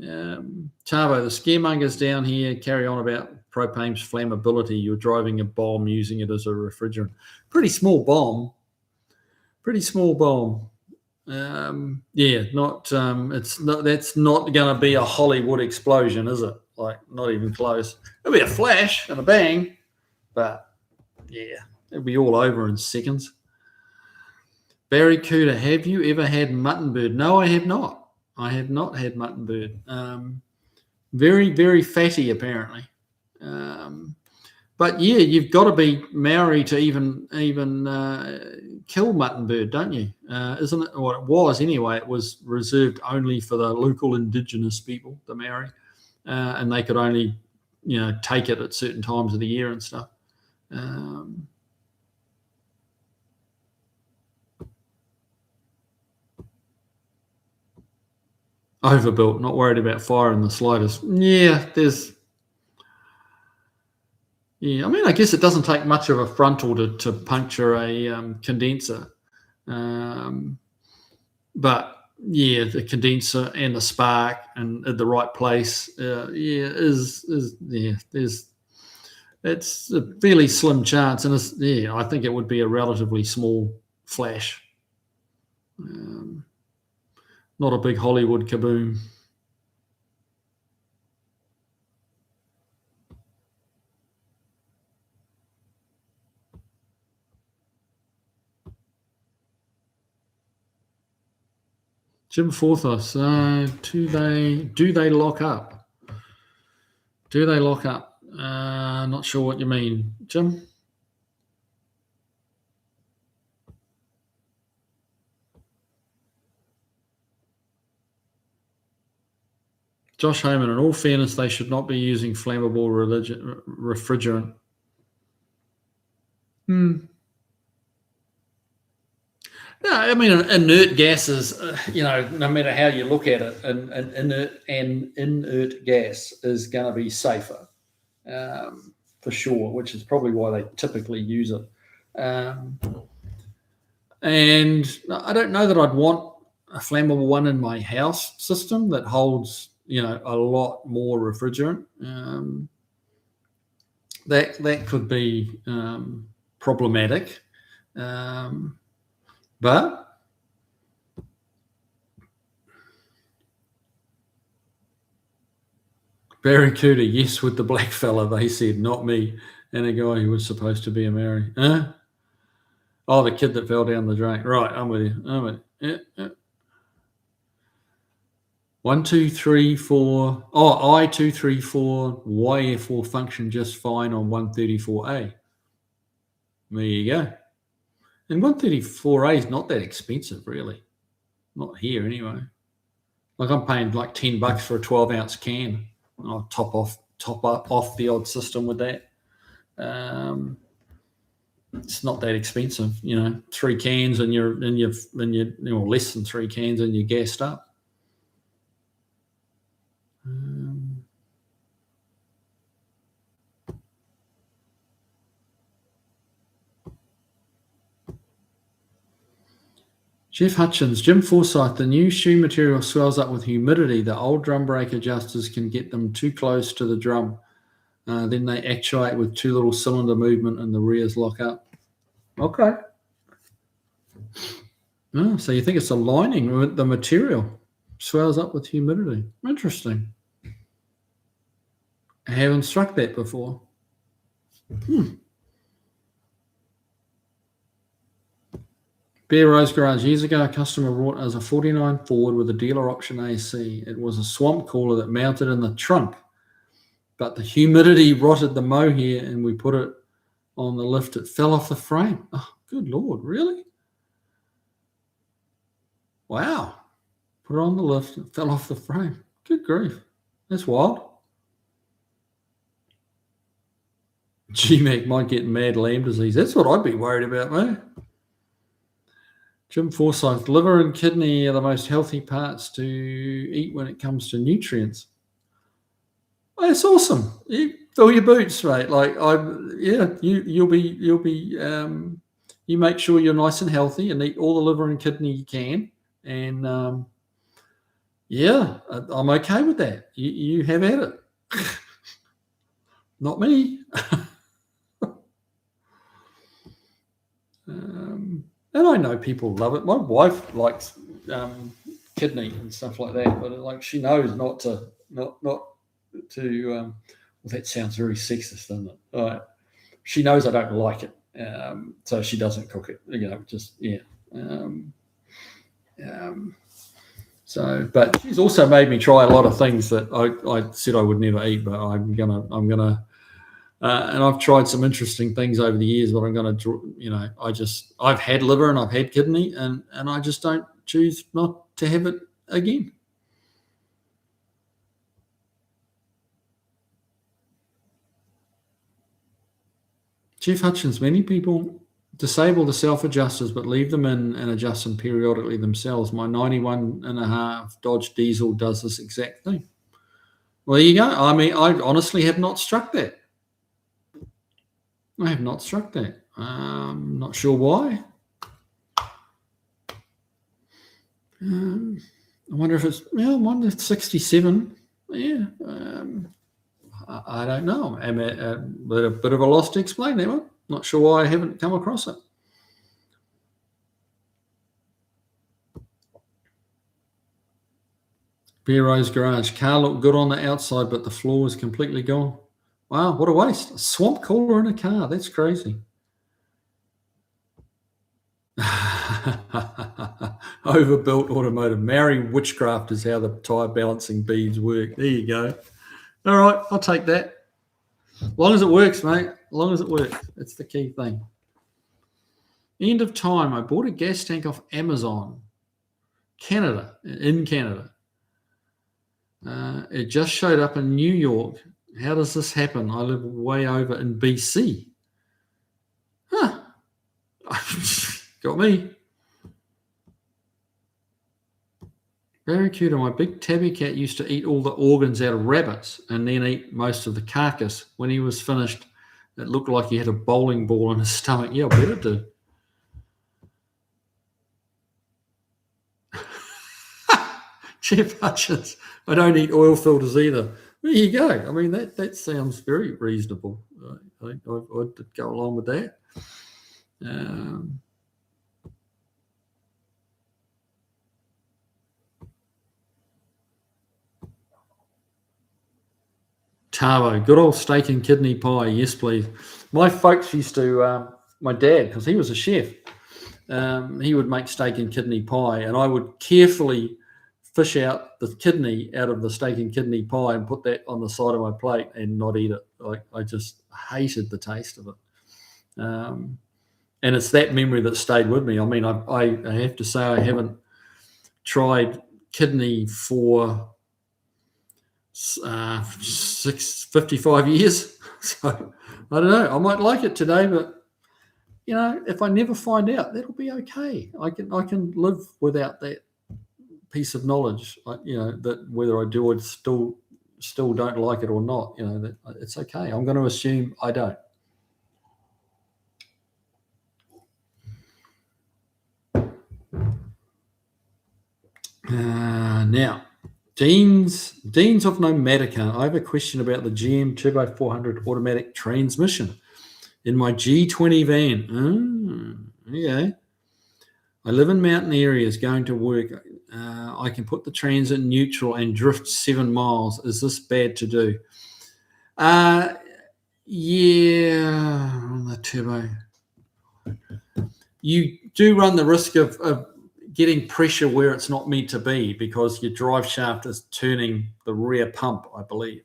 Tavo, the scaremongers down here carry on about propane's flammability. You're driving a bomb using it as a refrigerant. Pretty small bomb. Yeah, not. It's not. That's not going to be a Hollywood explosion, is it? Like, not even close. It'll be a flash and a bang, but yeah, it'll be all over in seconds. Barracuda, have you ever had mutton bird? No, I have not. I have not had mutton bird. Very, very fatty, apparently. But yeah, you've got to be Maori to even kill mutton bird, don't you? Isn't it? Or it was anyway. It was reserved only for the local indigenous people, the Maori, and they could only, take it at certain times of the year and stuff. Overbuilt, not worried about fire in the slightest. Yeah, I mean, I guess it doesn't take much of a frontal to puncture a condenser. But yeah, the condenser and the spark and at the right place, yeah, is yeah. It's a fairly slim chance, and yeah, I think it would be a relatively small flash, um, not a big Hollywood kaboom. Jim Forthos, do they lock up? Do they lock up? Not sure what you mean, Jim. Josh Homan, in all fairness, they should not be using flammable refrigerant. Hmm. No, I mean, inert gases, no matter how you look at it, an inert gas is going to be safer, for sure, which is probably why they typically use it. Um, and I don't know that I'd want a flammable one in my house system that holds, a lot more refrigerant. That could be problematic, but Barracuda, yes, with the black fella, they said, not me. And a guy who was supposed to be a Maori. Huh? Oh, the kid that fell down the drain. Right, I'm with you. Yeah, yeah. 1, 2, 3, 4. Oh, I234, YF4 function just fine on 134A. There you go. And 134A is not that expensive, really. Not here, anyway. Like I'm paying like $10 for a 12-ounce can. And I'll top up off the odd system with that. It's not that expensive, 3 cans and you're less than 3 cans and you're gassed up. Jeff Hutchins, Jim Forsyth, the new shoe material swells up with humidity. The old drum brake adjusters can get them too close to the drum. Then they actuate with too little cylinder movement and the rears lock up. Okay. Oh, so you think it's a lining with the material swells up with humidity. Interesting. I haven't struck that before. Bear Rose Garage. Years ago, a customer brought us a 49 Ford with a dealer option AC. It was a swamp cooler that mounted in the trunk, but the humidity rotted the mohair and we put it on the lift. It fell off the frame. Oh, good Lord, really? Wow. Put it on the lift, it fell off the frame. Good grief. That's wild. GMAC might get mad lamb disease. That's what I'd be worried about, mate. Jim Forsyth, liver and kidney are the most healthy parts to eat when it comes to nutrients. Oh, that's awesome. You fill your boots, mate. You'll be you make sure you're nice and healthy and eat all the liver and kidney you can. And I'm okay with that. You have at it. Not me. And I know people love it. My wife likes kidney and stuff like that, but she knows not to. Well, that sounds very sexist, doesn't it? She knows I don't like it, so she doesn't cook it. But she's also made me try a lot of things that I said I would never eat, but I'm gonna. And I've tried some interesting things over the years, but I'm going to, I've had liver and I've had kidney, and I just don't choose not to have it again. Jeff Hutchins, many people disable the self-adjusters but leave them in and adjust them periodically themselves. My 91.5 Dodge diesel does this exact thing. Well, there you go. I mean, I honestly have not struck that. I have not struck that. Not sure why. I wonder if it's, I wonder if it's 67. Yeah. I don't know. I'm a bit of a loss to explain that one. Not sure why I haven't come across it. Bero's garage. Car looked good on the outside, but the floor is completely gone. Wow, what a waste. A swamp cooler in a car. That's crazy. Overbuilt automotive. Marrying witchcraft is how the tyre balancing beads work. There you go. All right, I'll take that. As long as it works, mate. As long as it works. That's the key thing. End of time. I bought a gas tank off Amazon, in Canada. It just showed up in New York. How does this happen? I live way over in BC. Huh. Got me. Barracuda, my big tabby cat, used to eat all the organs out of rabbits and then eat most of the carcass. When he was finished, it looked like he had a bowling ball in his stomach. Yeah, I bet it did. Jeff Hutchins, I don't eat oil filters either. There you go. I mean, that sounds very reasonable. I'd go along with that. Tavo, good old steak and kidney pie. Yes, please. My folks used to, my dad, because he was a chef, he would make steak and kidney pie, and I would carefully fish out the kidney out of the steak and kidney pie and put that on the side of my plate and not eat it. I just hated the taste of it. And it's that memory that stayed with me. I mean, I have to say I haven't tried kidney for 55 years. So I don't know. I might like it today, but if I never find out, that'll be okay. I can live without that piece of knowledge. That whether I do or still don't like it or not, that it's okay. I'm going to assume I don't. Now, Dean's of Nomadica. I have a question about the GM Turbo 400 automatic transmission in my G20 van. Okay. I live in mountain areas going to work. I can put the trans in neutral and drift 7 miles. Is this bad to do? Yeah, on the turbo. You do run the risk of getting pressure where it's not meant to be because your drive shaft is turning the rear pump, I believe.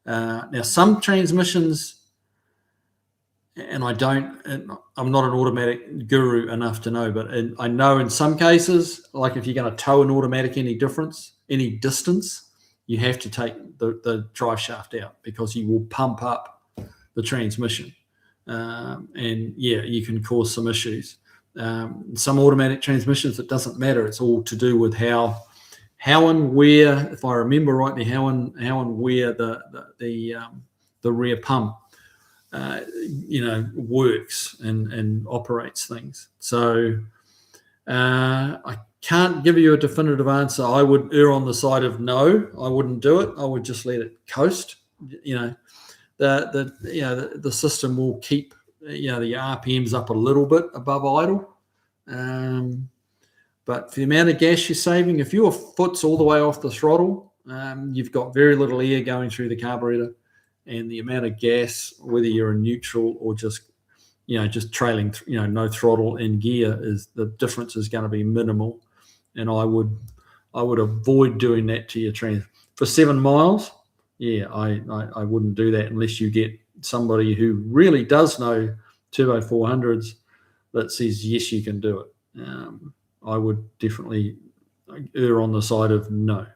Now, some transmissions, and I'm not an automatic guru enough to know, but I know in some cases, like if you're going to tow an automatic any distance, you have to take the drive shaft out because you will pump up the transmission. And yeah, you can cause some issues. Some automatic transmissions, it doesn't matter. It's all to do with how and where, if I remember rightly, how and where the rear pump works and operates things. So I can't give you a definitive answer. I would err on the side of no. I wouldn't do it. I would just let it coast. The system will keep the RPMs up a little bit above idle. But for the amount of gas you're saving, if your foot's all the way off the throttle, you've got very little air going through the carburetor, and the amount of gas, whether you're in neutral or just trailing, no throttle in gear, is the difference is going to be minimal. And I would avoid doing that to your trans for 7 miles. Yeah, I wouldn't do that unless you get somebody who really does know Turbo 400s that says, yes, you can do it. I would definitely err on the side of no.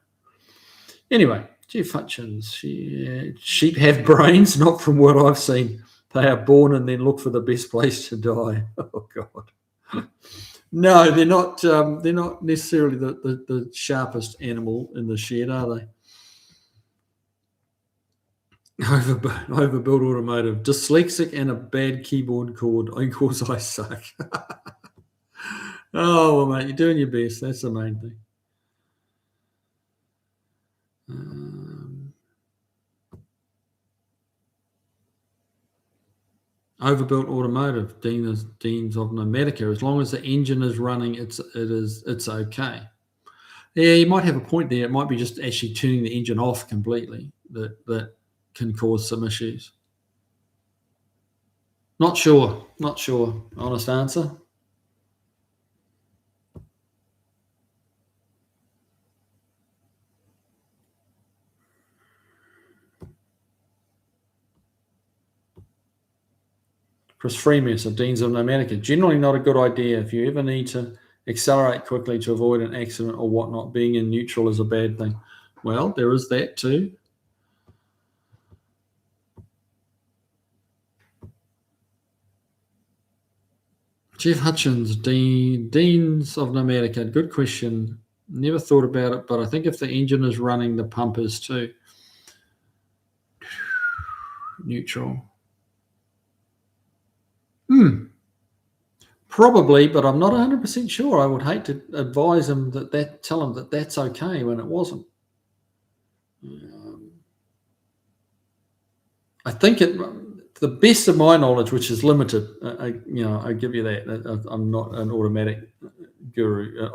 Anyway, Jeff Hutchins, sheep have brains, not from what I've seen. They are born and then look for the best place to die. Oh, God. No, they're not. They're not necessarily the sharpest animal in the shed, are they? Overbuilt automotive, dyslexic and a bad keyboard chord. Of course, I suck. Oh, well, mate, you're doing your best. That's the main thing. Overbuilt automotive, Deans of Nomatica. As long as the engine is running, it's okay. Yeah, you might have a point there. It might be just actually turning the engine off completely that can cause some issues. Not sure. Not sure. Honest answer. Chris Freemus of Deans of Nomatica. Generally not a good idea. If you ever need to accelerate quickly to avoid an accident or whatnot, being in neutral is a bad thing. Well, there is that too. Jeff Hutchins, Deans of Nomatica. Good question. Never thought about it, but I think if the engine is running, the pump is too. Neutral. Probably, but I'm not 100% sure. I would hate to advise him tell him that that's okay when it wasn't. I think the best of my knowledge, which is limited, I give you that. I'm not an automatic guru.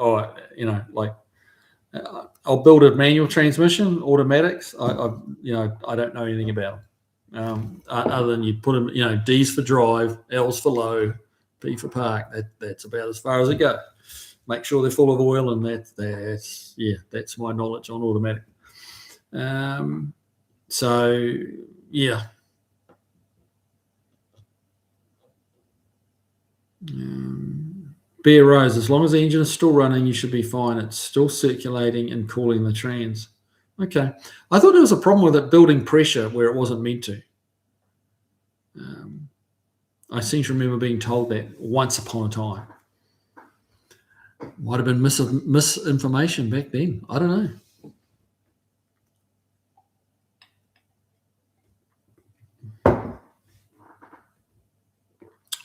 I'll build a manual transmission, automatics. I don't know anything about them. Other than you put them, D's for drive, L's for low, P for park. That's about as far as it goes. Make sure they're full of oil, and that's my knowledge on automatic. So yeah. Bear Rose, as long as the engine is still running, you should be fine. It's still circulating and cooling the trans. Okay. I thought there was a problem with it building pressure where it wasn't meant to. I seem to remember being told that once upon a time. Might have been misinformation back then. I don't know.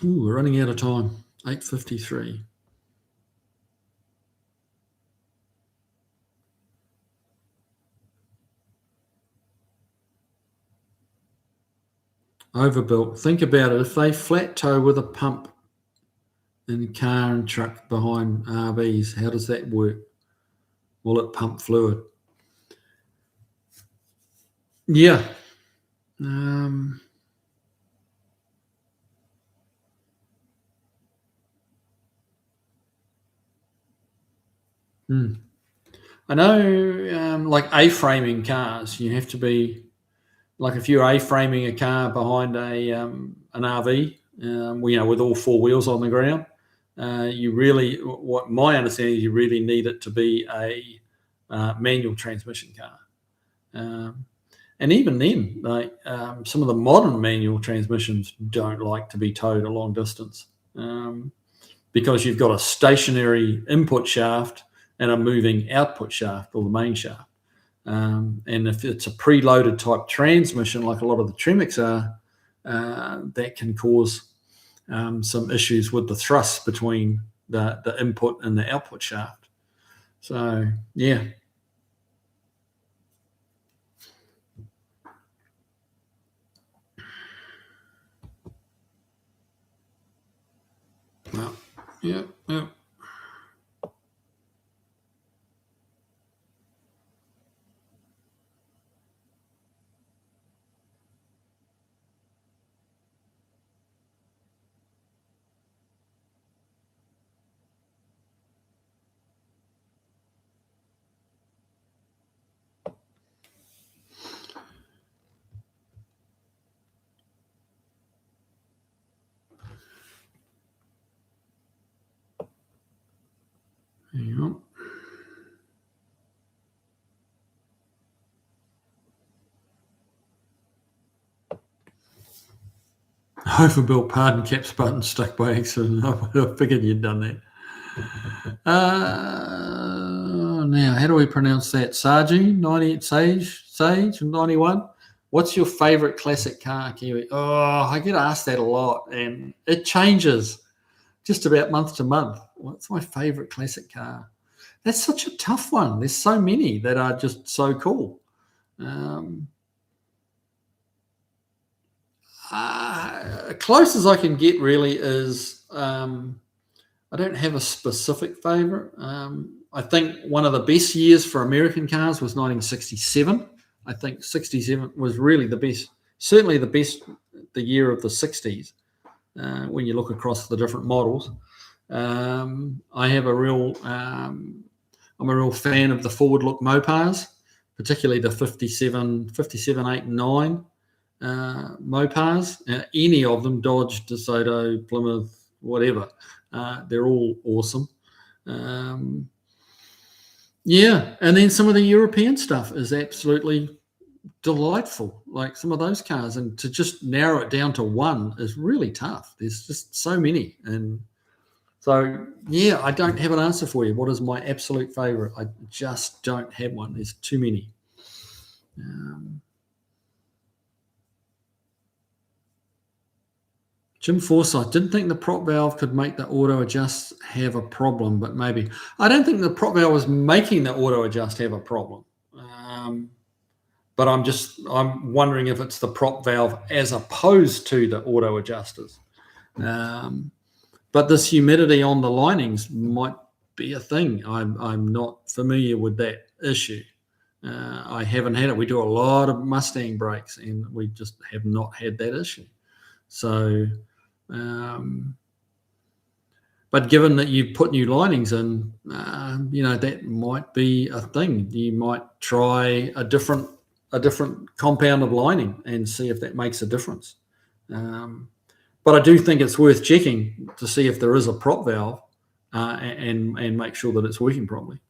Ooh, we're running out of time. 8:53. Overbuilt. Think about it. If they flat tow with a pump in car and truck behind RVs, how does that work? Will it pump fluid? Yeah. I know, like A-framing cars, you have to be like if you're A-framing a car behind an RV, with all four wheels on the ground. What my understanding is, you really need it to be a manual transmission car. And even then, some of the modern manual transmissions don't like to be towed a long distance because you've got a stationary input shaft and a moving output shaft, or the main shaft. And if it's a preloaded type transmission, like a lot of the Tremix are, that can cause some issues with the thrust between the input and the output shaft. So, yeah. Well, yeah. Hang on. Overbuilt pardon caps button stuck by accident. I figured you'd done that. Now, how do we pronounce that? Sargi 90 Sage 91. What's your favorite classic car, Kiwi? Oh, I get asked that a lot, and it changes just about month to month. What's my favorite classic car? That's such a tough one. There's so many that are just so cool. Close as I can get really is I don't have a specific favorite. I think one of the best years for American cars was 1967. I think 67 was really the best, certainly the best, the year of the 60s when you look across the different models. I have a real, I'm a real fan of the forward look Mopars, particularly the 57, 8, and 9 Mopars. Any of them, Dodge, DeSoto, Plymouth, whatever. They're all awesome. Yeah, and then some of the European stuff is absolutely delightful, like some of those cars. And to just narrow it down to one is really tough. There's just so many. And so, yeah, I don't have an answer for you. What is my absolute favorite? I just don't have one. There's too many. Jim Forsyth didn't think the prop valve could make the auto adjust have a problem, but maybe. I don't think the prop valve was making the auto adjust have a problem. But I'm wondering if it's the prop valve as opposed to the auto adjusters. But this humidity on the linings might be a thing. I'm not familiar with that issue. I haven't had it. We do a lot of Mustang brakes, and we just have not had that issue. So, but given that you put new linings in, that might be a thing. You might try a different compound of lining and see if that makes a difference. But I do think it's worth checking to see if there is a prop valve and make sure that it's working properly.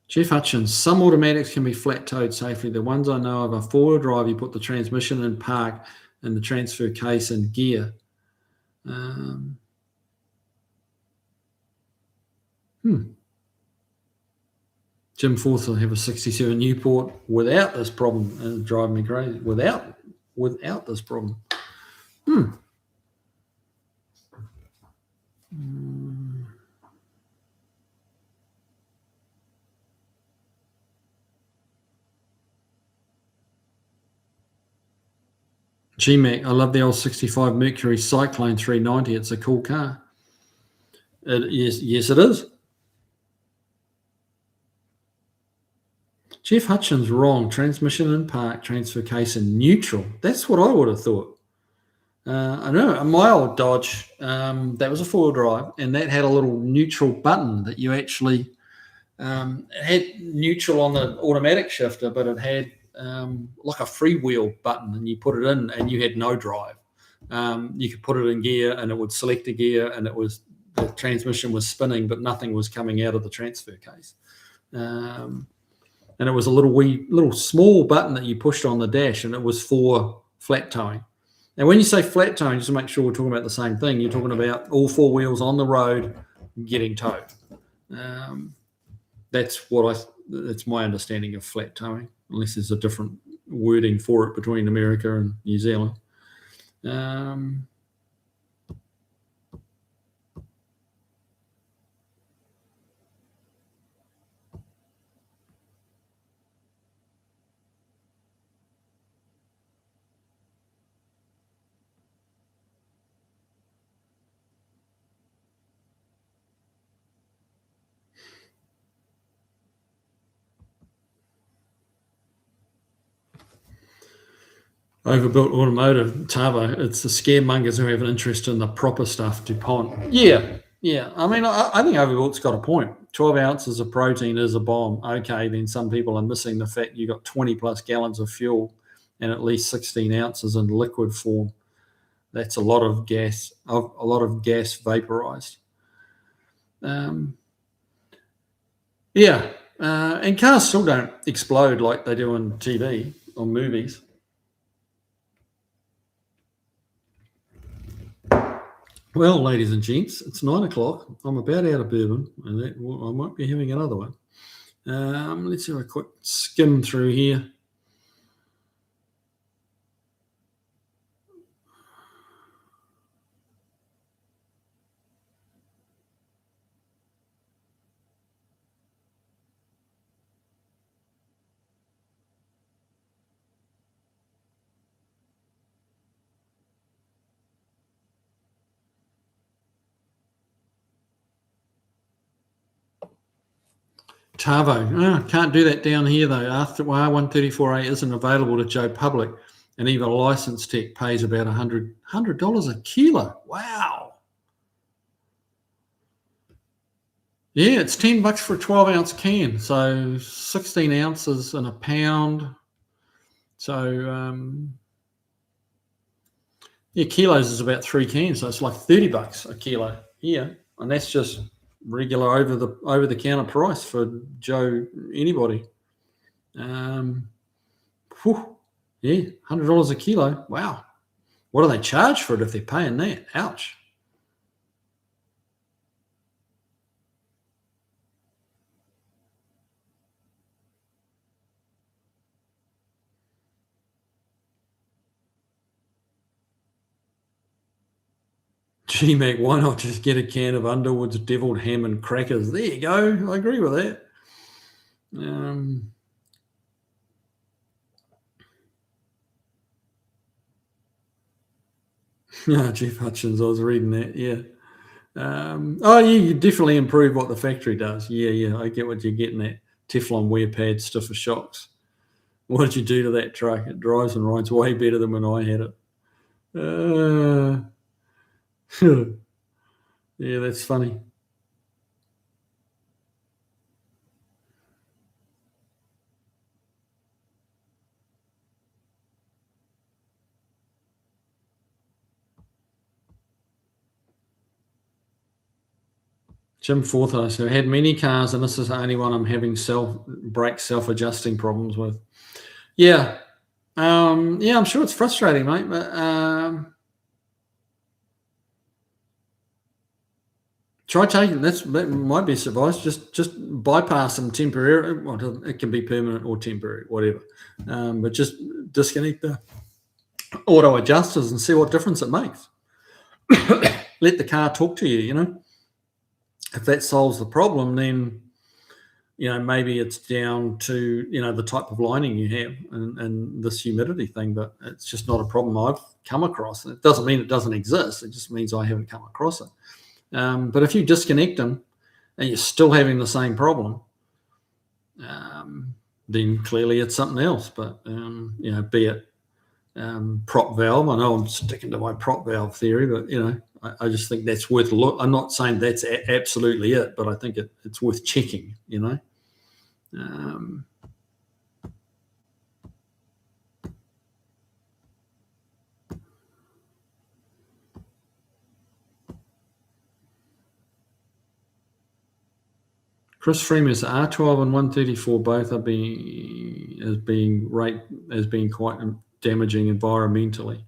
Jeff Hutchins, some automatics can be flat-toed safely. The ones I know of are four-wheel drive. You put the transmission in park and the transfer case in gear. Jim Forth will have a 67 Newport without this problem. It'll drive me crazy. Without this problem. G-Mac, I love the old 65 Mercury Cyclone 390. It's a cool car. Yes, it is. Jeff Hutchins, wrong. Transmission in park, transfer case in neutral. That's what I would have thought. I know my old Dodge, that was a four-wheel drive, and that had a little neutral button that you actually it had neutral on the automatic shifter, but it had like a freewheel button, and you put it in and you had no drive. You could put it in gear and it would select a gear, and the transmission was spinning, but nothing was coming out of the transfer case. And it was a little small button that you pushed on the dash, and it was for flat towing. And when you say flat towing, just to make sure we're talking about the same thing, you're talking about all four wheels on the road getting towed. That's my understanding of flat towing, unless there's a different wording for it between America and New Zealand. Overbuilt automotive, Tavo. It's the scaremongers who have an interest in the proper stuff, DuPont. Yeah. I mean, I think Overbuilt's got a point. 12 ounces of protein is a bomb. Okay, then some people are missing the fact you got 20 plus gallons of fuel and at least 16 ounces in liquid form. That's a lot of gas vaporized. And cars still don't explode like they do on TV or movies. Well, ladies and gents, it's 9 o'clock. I'm about out of bourbon, and I might be having another one. Let's have a quick skim through here. Tavo. Can't do that down here though. R134A isn't available to Joe Public, and even a licensed tech pays about $100 a kilo. Wow. Yeah, it's $10 for a 12-ounce can, so 16 ounces in a pound. So yeah, kilos is about 3 cans, so it's like $30 a kilo. Yeah, and that's just regular over the counter price for Joe anybody. Yeah, $100 a kilo. Wow. What do they charge for it if they're paying that? Ouch. Gee, Mac, why not just get a can of Underwood's deviled ham and crackers? There you go. I agree with that. Yeah, Jeff Hutchins, I was reading that. Yeah. Yeah, you definitely improve what the factory does. Yeah, I get what you're getting at. Teflon wear pads, stiffer shocks. What did you do to that truck? It drives and rides way better than when I had it. Yeah, that's funny. Jim Forsyth, so I had many cars, and this is the only one I'm having brake self-adjusting problems with. Yeah, I'm sure it's frustrating, mate. But try taking that might be advice. Just bypass them temporarily. Well, it can be permanent or temporary, whatever. But just disconnect the auto adjusters and see what difference it makes. Let the car talk to you. You know, if that solves the problem, then maybe it's down to the type of lining you have and this humidity thing. But it's just not a problem I've come across. It doesn't mean it doesn't exist. It just means I haven't come across it. But if you disconnect them and you're still having the same problem, then clearly it's something else. But be it prop valve. I know I'm sticking to my prop valve theory, but I just think that's worth a look. I'm not saying that's absolutely it, but I think it's worth checking. Chris Freeman's R12 and 134 both are being quite damaging environmentally.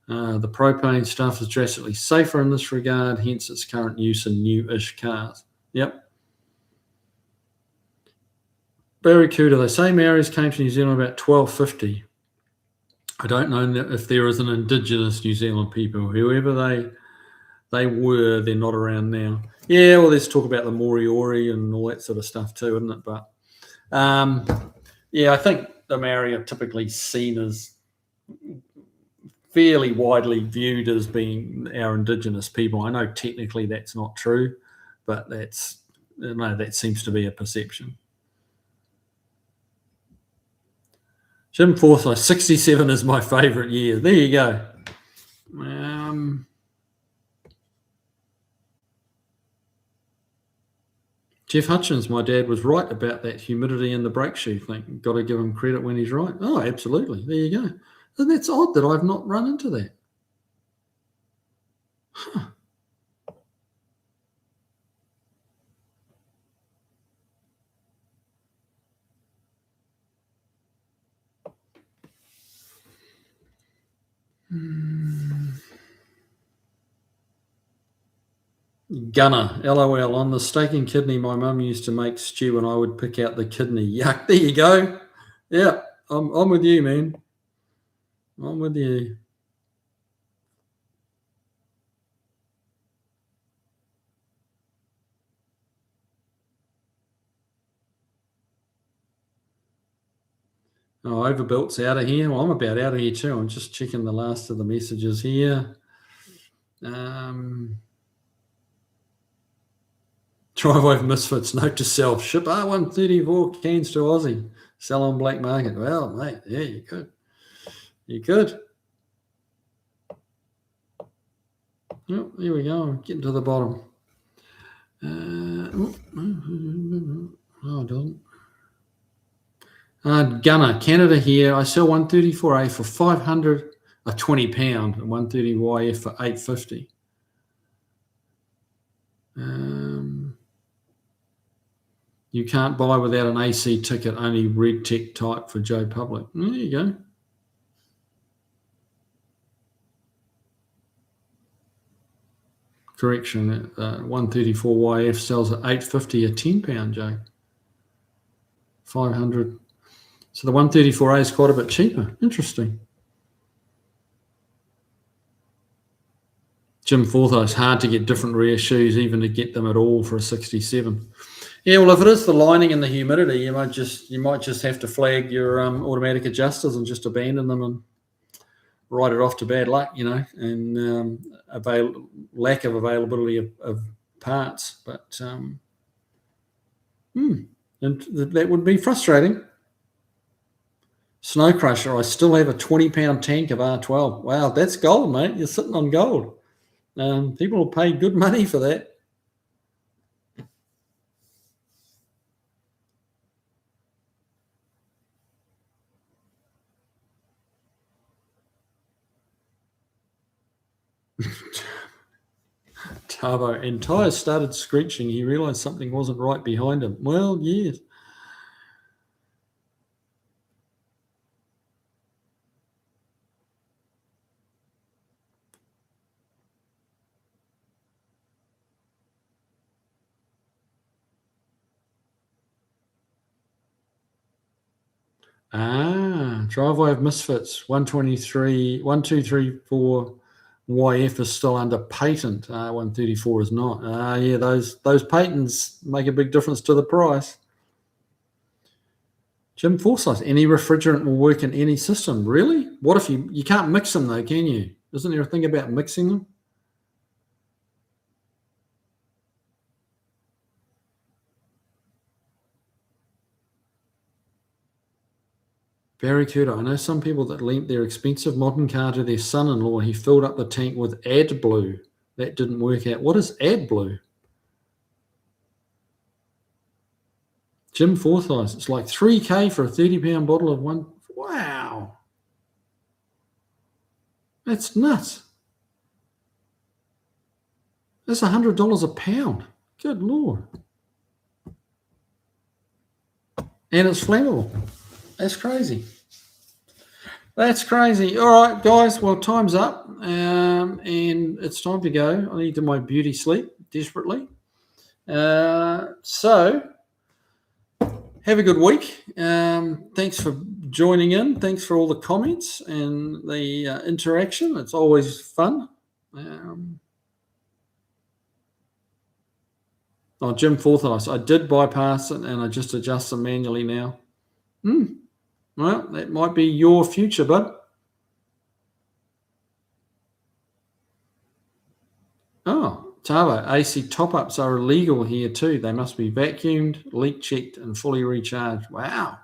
The propane stuff is drastically safer in this regard, hence its current use in new-ish cars. Yep. Barracuda, they say Maoris came to New Zealand about 1250. I don't know if there is an indigenous New Zealand people. Whoever they were, they're not around now. Yeah, well, let's talk about the Moriori and all that sort of stuff too, isn't it? But I think the Maori are typically seen as fairly widely viewed as being our indigenous people. I know technically that's not true, but that seems to be a perception. Jim Forsyth, 67 is my favourite year. There you go. Jeff Hutchins, my dad was right about that humidity in the brake shoe thing. Got to give him credit when he's right. Oh, absolutely. There you go. And that's odd that I've not run into that. Huh. Gunner, LOL. On the steak and kidney, my mum used to make stew and I would pick out the kidney. Yuck. There you go. Yeah, I'm with you, man. I'm with you. Oh, Overbuilt's out of here. Well, I'm about out of here too. I'm just checking the last of the messages here. Driveway Misfits, note to self, ship R134 cans to Aussie, sell on black market. Well, mate, yeah, you could. You could. Oh, here we go. Getting to the bottom. Hold on. Gunner, Canada here. I sell 134A for 500, a 20 pound, and 130YF for 850. You can't buy without an AC ticket, only red tech type for Joe Public. There you go. Correction, 134YF sells at 850 a 10 pound, Joe. 500. So the 134A is quite a bit cheaper. Interesting. Jim Forsyth, it's hard to get different rear shoes, even to get them at all for a 67. Yeah, well, if it is the lining and the humidity, you might just have to flag your automatic adjusters and just abandon them and write it off to bad luck, and lack of availability of parts. But and that would be frustrating. Snow Crusher, I still have a 20 pound tank of R12. Wow, that's gold, mate. You're sitting on gold. People will pay good money for that. Tavo, and tyres started screeching. He realised something wasn't right behind him. Well, yes. Driveway of Misfits, 1234 YF is still under patent. 134 is not. Yeah, those patents make a big difference to the price. Jim Forsyth, any refrigerant will work in any system. Really? What if you can't mix them though, can you? Isn't there a thing about mixing them? Barracuda, I know some people that lent their expensive modern car to their son-in-law. He filled up the tank with AdBlue. That didn't work out. What is AdBlue? Jim Forsyth, it's like $3K for a 30-pound bottle of one. Wow. That's nuts. That's $100 a pound. Good Lord. And it's flammable. That's crazy. That's crazy. All right, guys. Well, time's up, and it's time to go. I need my beauty sleep desperately. So have a good week. Thanks for joining in. Thanks for all the comments and the interaction. It's always fun. Jim Forsyth, I did bypass it, and I just adjust them manually now. Well, that might be your future, bud. Oh, Tavo, AC top-ups are illegal here too. They must be vacuumed, leak-checked, and fully recharged. Wow.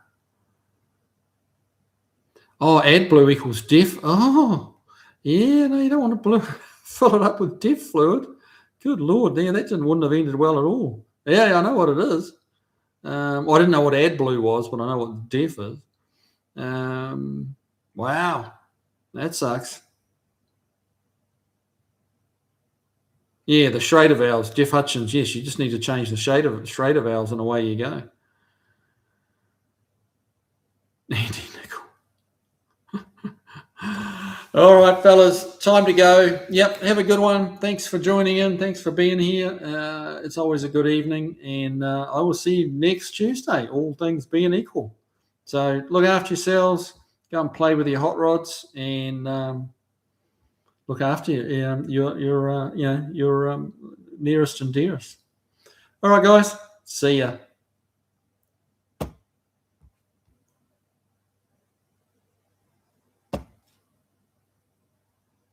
Oh, AdBlue equals DEF. Oh, yeah, no, you don't want to fill it up with DEF fluid. Good Lord, yeah, that wouldn't have ended well at all. Yeah, I know what it is. I didn't know what AdBlue was, but I know what DEF is. Wow, that sucks. Yeah, the Schrader valves, Jeff Hutchins. Yes, you just need to change the Schrader valves, and away you go. Andy Nickel. All right, fellas, time to go. Yep, have a good one. Thanks for joining in. Thanks for being here. It's always a good evening, and I will see you next Tuesday, all things being equal. So look after yourselves. Go and play with your hot rods, and look after your nearest and dearest. All right, guys. See ya.